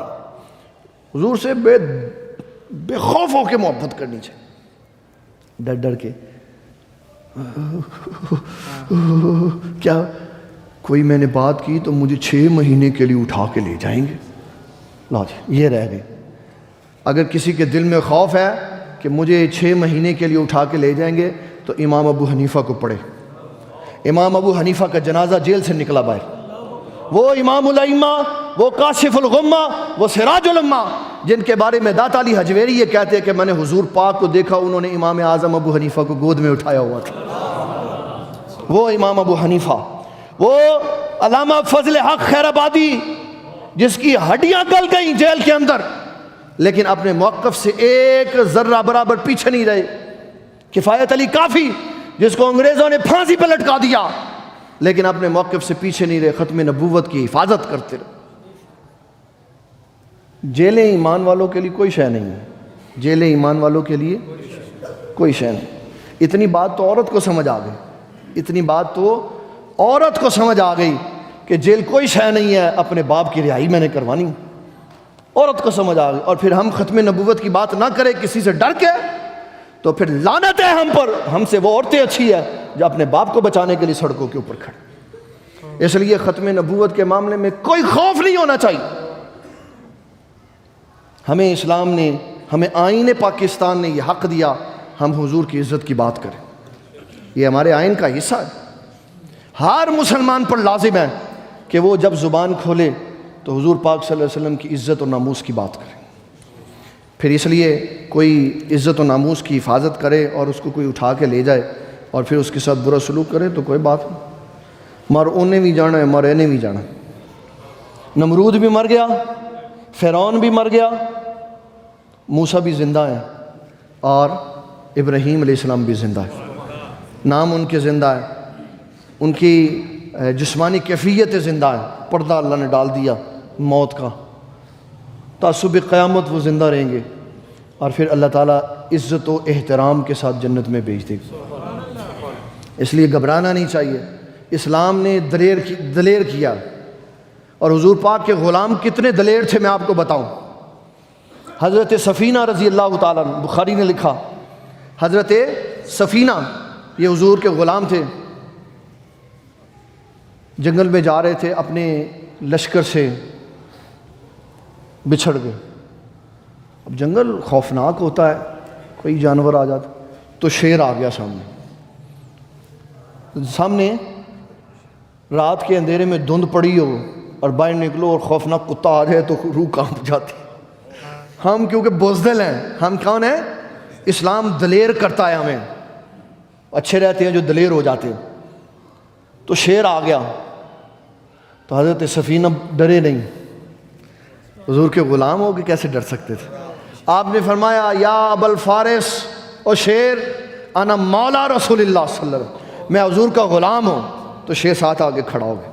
حضور سے بے خوف ہو کے محبت کرنی چاہیے، ڈر ڈر کے کیا کوئی میں نے بات کی تو مجھے 6 مہینے کے لیے اٹھا کے لے جائیں گے، لا جی یہ رہ گئے۔ اگر کسی کے دل میں خوف ہے کہ مجھے 6 مہینے کے لیے اٹھا کے لے جائیں گے تو امام ابو حنیفہ کو پڑھے۔ امام ابو حنیفہ کا جنازہ جیل سے نکلا باہر، وہ امام الائمہ، وہ کاشف الغمہ، وہ سراج الامہ، جن کے بارے میں داتا علی حجویری یہ کہتے ہیں کہ میں نے حضور پاک کو دیکھا، انہوں نے امام اعظم ابو حنیفہ کو گود میں اٹھایا ہوا تھا۔ وہ امام ابو حنیفہ، وہ علامہ فضل حق خیر آبادی جس کی ہڈیاں گل گئیں جیل کے اندر، لیکن اپنے موقف سے ایک ذرہ برابر پیچھے نہیں رہے۔ کفایت علی کافی جس کو انگریزوں نے پھانسی پہ لٹکا دیا، لیکن اپنے موقف سے پیچھے نہیں رہے، ختم نبوت کی حفاظت کرتے رہے۔ جیلیں ایمان والوں کے لیے کوئی شے نہیں ہے، جیلیں ایمان والوں کے لیے کوئی شے نہیں۔ اتنی بات تو عورت کو سمجھ آ گئی، اتنی بات تو عورت کو سمجھ آ گئی کہ جیل کوئی شے نہیں ہے، اپنے باپ کی رہائی میں نے کروانی، عورت کو سمجھ آ گئی۔ اور پھر ہم ختم نبوت کی بات نہ کریں کسی سے ڈر کے، تو پھر لعنت ہے ہم پر، ہم سے وہ عورتیں اچھی ہے جو اپنے باپ کو بچانے کے لیے سڑکوں کے اوپر کھڑے۔ اس لیے ختم نبوت کے معاملے میں کوئی خوف نہیں ہونا چاہیے۔ ہمیں اسلام نے، ہمیں آئین پاکستان نے یہ حق دیا، ہم حضور کی عزت کی بات کریں۔ یہ ہمارے آئین کا حصہ ہے. ہر مسلمان پر لازم ہے کہ وہ جب زبان کھولے تو حضور پاک صلی اللہ علیہ وسلم کی عزت و ناموس کی بات کرے. پھر اس لیے کوئی عزت و ناموس کی حفاظت کرے اور اس کو کوئی اٹھا کے لے جائے اور پھر اس کے ساتھ برا سلوک کرے تو کوئی بات نہیں. مر انہیں بھی جانا ہے، مر انہیں بھی جانا. نمرود بھی مر گیا، فرعون بھی مر گیا، موسیٰ بھی زندہ ہے اور ابراہیم علیہ السلام بھی زندہ ہے. نام ان کے زندہ ہے، ان کی جسمانی کیفیت زندہ ہے. پردہ اللہ نے ڈال دیا موت کا، تعصب قیامت وہ زندہ رہیں گے اور پھر اللہ تعالیٰ عزت و احترام کے ساتھ جنت میں بھیج دے گا. اس لیے گھبرانا نہیں چاہیے. اسلام نے دلیر کیا، اور حضور پاک کے غلام کتنے دلیر تھے میں آپ کو بتاؤں. حضرت سفینہ رضی اللہ تعالیٰ عنہ، بخاری نے لکھا، حضرت سفینہ یہ حضور کے غلام تھے، جنگل میں جا رہے تھے، اپنے لشکر سے بچھڑ گئے. اب جنگل خوفناک ہوتا ہے، کوئی جانور آ جاتا تو شیر آ گیا سامنے رات کے اندھیرے میں دھند پڑی ہو اور باہر نکلو اور خوفناک کتا آ جائے تو روح کانپ جاتی. ہم کیونکہ بزدل ہیں، ہم کون ہیں؟ اسلام دلیر کرتا ہے ہمیں، اچھے رہتے ہیں جو دلیر ہو جاتے ہیں. تو شیر آ گیا تو حضرت سفینہ ڈرے نہیں، حضور کے غلام ہو کے کیسے ڈر سکتے تھے. آپ نے فرمایا یا ابا الفارس، او شیر، انا مولا رسول اللہ صلی اللہ علیہ وسلم، میں حضور کا غلام ہوں. تو شیر ساتھ آگے کھڑا ہو گیا.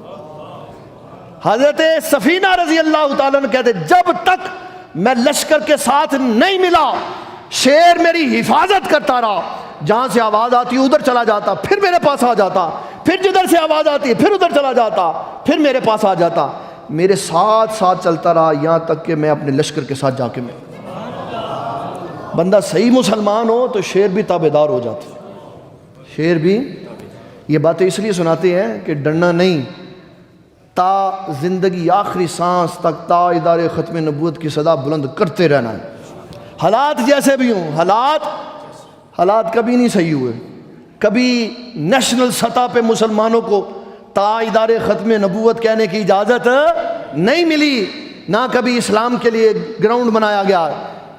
حضرت سفینہ رضی اللہ تعالیٰ عنہ کہتے جب تک میں لشکر کے ساتھ نہیں ملا شیر میری حفاظت کرتا رہا. جہاں سے آواز آتی ادھر چلا جاتا، پھر میرے پاس آ جاتا، پھر جدھر سے آواز آتی ہے پھر ادھر چلا جاتا، پھر میرے پاس آ جاتا. میرے ساتھ چلتا رہا یہاں تک کہ میں اپنے لشکر کے ساتھ جا کے میں. بندہ صحیح مسلمان ہو تو شیر بھی تابعدار ہو جاتے. شیر بھی یہ باتیں اس لیے سناتے ہیں کہ ڈرنا نہیں، تا زندگی آخری سانس تک، تا ادارے ختم نبوت کی صدا بلند کرتے رہنا ہے. حالات جیسے بھی ہوں، حالات کبھی نہیں صحیح ہوئے. کبھی نیشنل سطح پہ مسلمانوں کو تا ادارے ختم نبوت کہنے کی اجازت نہیں ملی، نہ کبھی اسلام کے لیے گراؤنڈ بنایا گیا.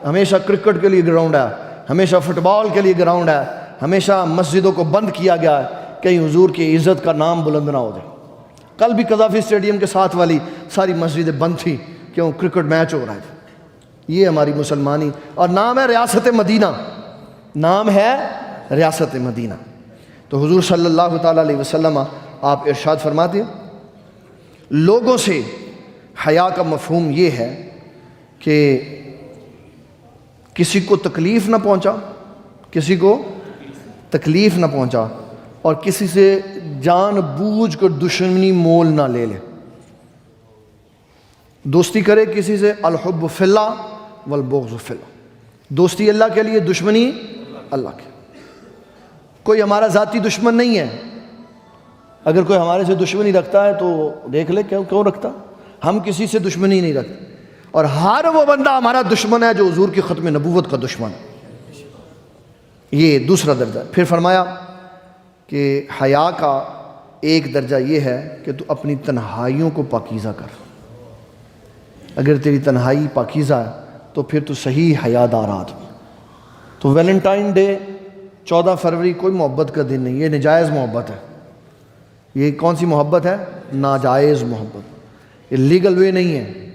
ہمیشہ کرکٹ کے لیے گراؤنڈ ہے، ہمیشہ فٹ بال کے لیے گراؤنڈ ہے، ہمیشہ مسجدوں کو بند کیا گیا ہے کہیں حضور کی عزت کا نام بلند نہ ہو جائے. کل بھی قذافی اسٹیڈیم کے ساتھ والی ساری مسجدیں بند تھیں، کیوں؟ کرکٹ میچ ہو رہا ہے. یہ ہماری مسلمانی، اور نام ہے ریاست مدینہ، نام ہے ریاست مدینہ. تو حضور صلی اللہ تعالیٰ علیہ وسلم آپ ارشاد فرماتے ہیں لوگوں سے حیا کا مفہوم یہ ہے کہ کسی کو تکلیف نہ پہنچا اور کسی سے جان بوجھ کر دشمنی مول نہ لے لے. دوستی کرے کسی سے الحب فی اللہ والبغض فی اللہ، دوستی اللہ کے لیے، دشمنی اللہ کے. کوئی ہمارا ذاتی دشمن نہیں ہے. اگر کوئی ہمارے سے دشمنی رکھتا ہے تو دیکھ لے کیوں رکھتا. ہم کسی سے دشمنی نہیں رکھتے، اور ہر وہ بندہ ہمارا دشمن ہے جو حضور کی ختم نبوت کا دشمن ہے. یہ دوسرا درجہ. پھر فرمایا کہ حیا کا ایک درجہ یہ ہے کہ تو اپنی تنہائیوں کو پاکیزہ کر. اگر تیری تنہائی پاکیزہ ہے تو پھر تو صحیح حیادار آدمی. تو ویلنٹائن ڈے 14 فروری کوئی محبت کا دن نہیں، یہ ناجائز محبت ہے. یہ کون سی محبت ہے؟ ناجائز محبت. یہ لیگل وے نہیں ہے،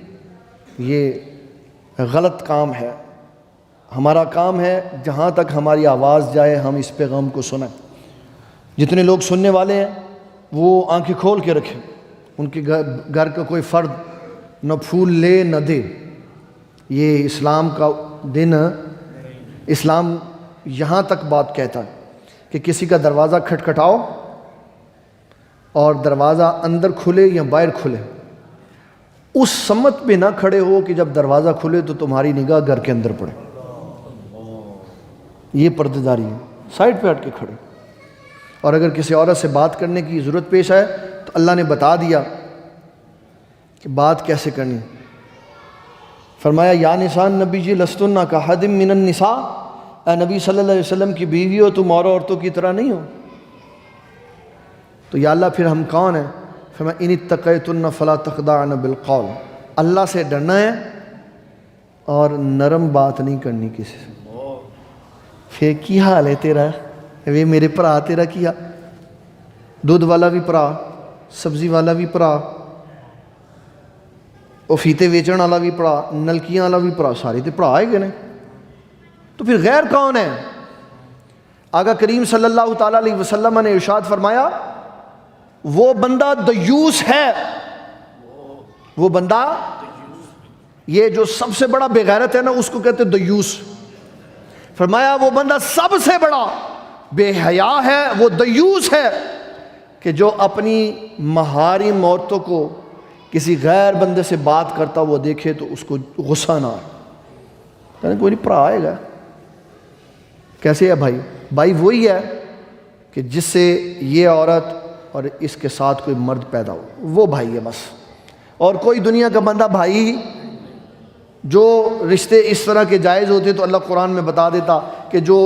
یہ غلط کام ہے. ہمارا کام ہے جہاں تک ہماری آواز جائے ہم اس پیغام کو سنیں. جتنے لوگ سننے والے ہیں وہ آنکھیں کھول کے رکھیں. ان کے گھر کا کوئی فرد نہ پھول لے نہ دے. یہ اسلام کا دن. اسلام یہاں تک بات کہتا ہے کہ کسی کا دروازہ کھٹکھٹاؤ اور دروازہ اندر کھلے یا باہر کھلے، اس سمت پہ نہ کھڑے ہو کہ جب دروازہ کھلے تو تمہاری نگاہ گھر کے اندر پڑے. یہ پردے داری ہے. سائڈ پہ ہٹ کے کھڑے. اور اگر کسی عورت سے بات کرنے کی ضرورت پیش آئے تو اللہ نے بتا دیا کہ بات کیسے کرنی. فرمایا یا نساء نبی جی لستن کاحد من النساء، اے نبی صلی اللہ علیہ وسلم کی بیوی ہو تم اور عورتوں کی طرح نہیں ہو. تو یا اللہ پھر ہم کون ہیں؟ فرمایا ان اتقیتن فلا تخضعن بالقول، اللہ سے ڈرنا ہے اور نرم بات نہیں کرنی کسی سے۔ پھر کی حال ہے تیرا؟ وے میرے بھرا تیرا کیا، دودھ والا بھی بھرا، سبزی والا بھی بھرا، وہ فیتے ویچن والا بھی بھرا، نلکیاں والا بھی بھرا، سارے تو بھرا ہے کہ نہیں؟ تو پھر غیر کون ہے؟ آقا کریم صلی اللہ تعالیٰ علیہ وسلم نے ارشاد فرمایا وہ بندہ دیوس ہے، وہ بندہ، یہ جو سب سے بڑا بے غیرت ہے نا اس کو کہتے دیوس۔ فرمایا وہ بندہ سب سے بڑا بے حیا ہے، وہ دیوس ہے کہ جو اپنی محارم عورتوں کو کسی غیر بندے سے بات کرتا وہ دیکھے تو اس کو غصہ نہ آئے۔ کوئی نہیں پرا آئے گا، کیسے ہے بھائی؟ بھائی وہی ہے کہ جس سے یہ عورت اور اس کے ساتھ کوئی مرد پیدا ہو، وہ بھائی ہے بس، اور کوئی دنیا کا بندہ بھائی۔ جو رشتے اس طرح کے جائز ہوتے تو اللہ قرآن میں بتا دیتا کہ جو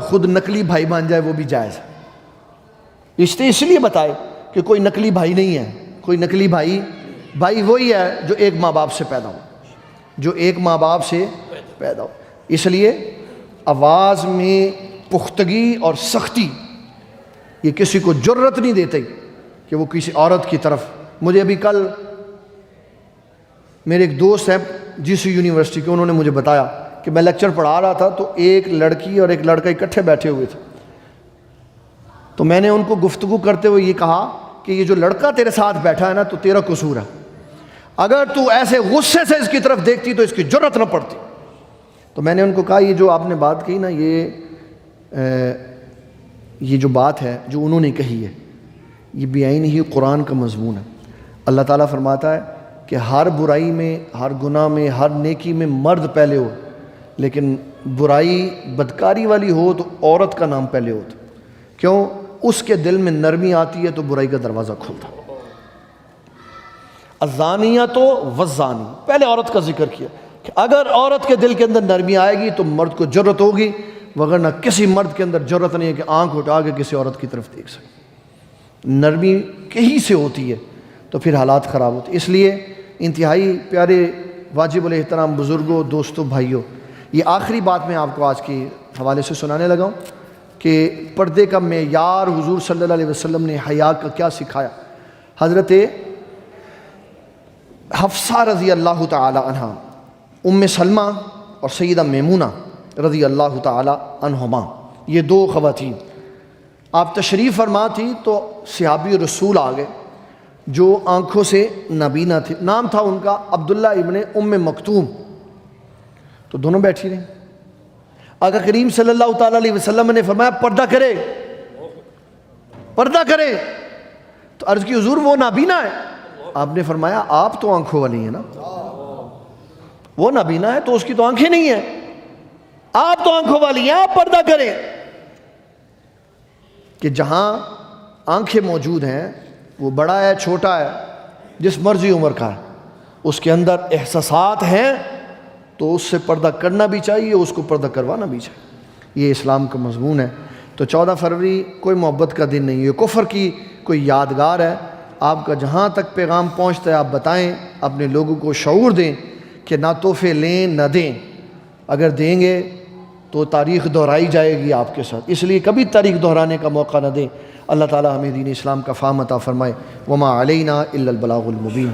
خود نقلی بھائی بن جائے وہ بھی جائز ہے۔ رشتے اس لیے بتائے کہ کوئی نقلی بھائی نہیں ہے، کوئی نقلی بھائی وہی ہے جو ایک ماں باپ سے پیدا ہو، جو ایک ماں باپ سے پیدا ہو۔ اس لیے آواز میں پختگی اور سختی یہ کسی کو جرت نہیں دیتے کہ وہ کسی عورت کی طرف۔ مجھے ابھی کل میرے ایک دوست ہیں جی سی یونیورسٹی کے، انہوں نے مجھے بتایا کہ میں لیکچر پڑھا رہا تھا تو ایک لڑکی اور ایک لڑکا اکٹھے بیٹھے ہوئے تھے، تو میں نے ان کو گفتگو کرتے ہوئے یہ کہا کہ یہ جو لڑکا تیرے ساتھ بیٹھا ہے نا تو تیرا قصور ہے، اگر تو ایسے غصے سے اس کی طرف دیکھتی تو اس کی جرت نہ پڑتی۔ تو میں نے ان کو کہا یہ جو آپ نے بات کہی نا، یہ جو بات ہے جو انہوں نے کہی ہے یہ بعین ہی قرآن کا مضمون ہے۔ اللہ تعالیٰ فرماتا ہے کہ ہر برائی میں، ہر گناہ میں، ہر نیکی میں مرد پہلے ہو، لیکن برائی بدکاری والی ہو تو عورت کا نام پہلے ہوتا۔ کیوں؟ اس کے دل میں نرمی آتی ہے تو برائی کا دروازہ کھلتا۔ الزانیۃ والزانی، پہلے عورت کا ذکر کیا کہ اگر عورت کے دل کے اندر نرمی آئے گی تو مرد کو جرت ہوگی، وگرنہ کسی مرد کے اندر جرت نہیں ہے کہ آنکھ اٹھا کے کسی عورت کی طرف دیکھ سکے۔ نرمی کہیں سے ہوتی ہے تو پھر حالات خراب ہوتے۔ اس لیے انتہائی پیارے واجب الاحترام بزرگوں، دوستوں، بھائیوں، یہ آخری بات میں آپ کو آج کے حوالے سے سنانے لگا ہوں کہ پردے کا معیار حضور صلی اللہ علیہ وسلم نے حیا کا کیا سکھایا۔ حضرت حفصہ رضی اللہ تعالی عنہ، ام سلمہ اور سیدہ میمونہ رضی اللہ تعالی عنہما، یہ دو خواتین آپ تشریف فرما تھی تو صحابی رسول آ گئے جو آنکھوں سے نابینا تھے، نام تھا ان کا عبداللہ ابن ام مکتوم، تو دونوں بیٹھی رہیں۔ آقا کریم صلی اللہ تعالی علیہ وسلم نے فرمایا پردہ کرے، پردہ کرے، تو عرض کی حضور وہ نابینا ہے؟ آپ نے فرمایا آپ تو آنکھوں والی ہیں نا، وہ نابینا ہے تو اس کی تو آنکھیں نہیں ہیں، آپ تو آنکھوں والی ہیں، آپ پردہ کریں۔ کہ جہاں آنکھیں موجود ہیں وہ بڑا ہے چھوٹا ہے جس مرضی عمر کا ہے، اس کے اندر احساسات ہیں تو اس سے پردہ کرنا بھی چاہیے، اس کو پردہ کروانا بھی چاہیے۔ یہ اسلام کا مضمون ہے۔ تو 14 فروری کوئی محبت کا دن نہیں ہے، کفر کی کوئی یادگار ہے۔ آپ کا جہاں تک پیغام پہنچتا ہے آپ بتائیں، اپنے لوگوں کو شعور دیں کہ نہ تحفے لیں نہ دیں، اگر دیں گے تو تاریخ دہرائی جائے گی آپ کے ساتھ، اس لیے کبھی تاریخ دہرانے کا موقع نہ دیں۔ اللہ تعالی ہمیں دین اسلام کا فہم عطا فرمائے۔ وما علینا الا البلاغ المبین۔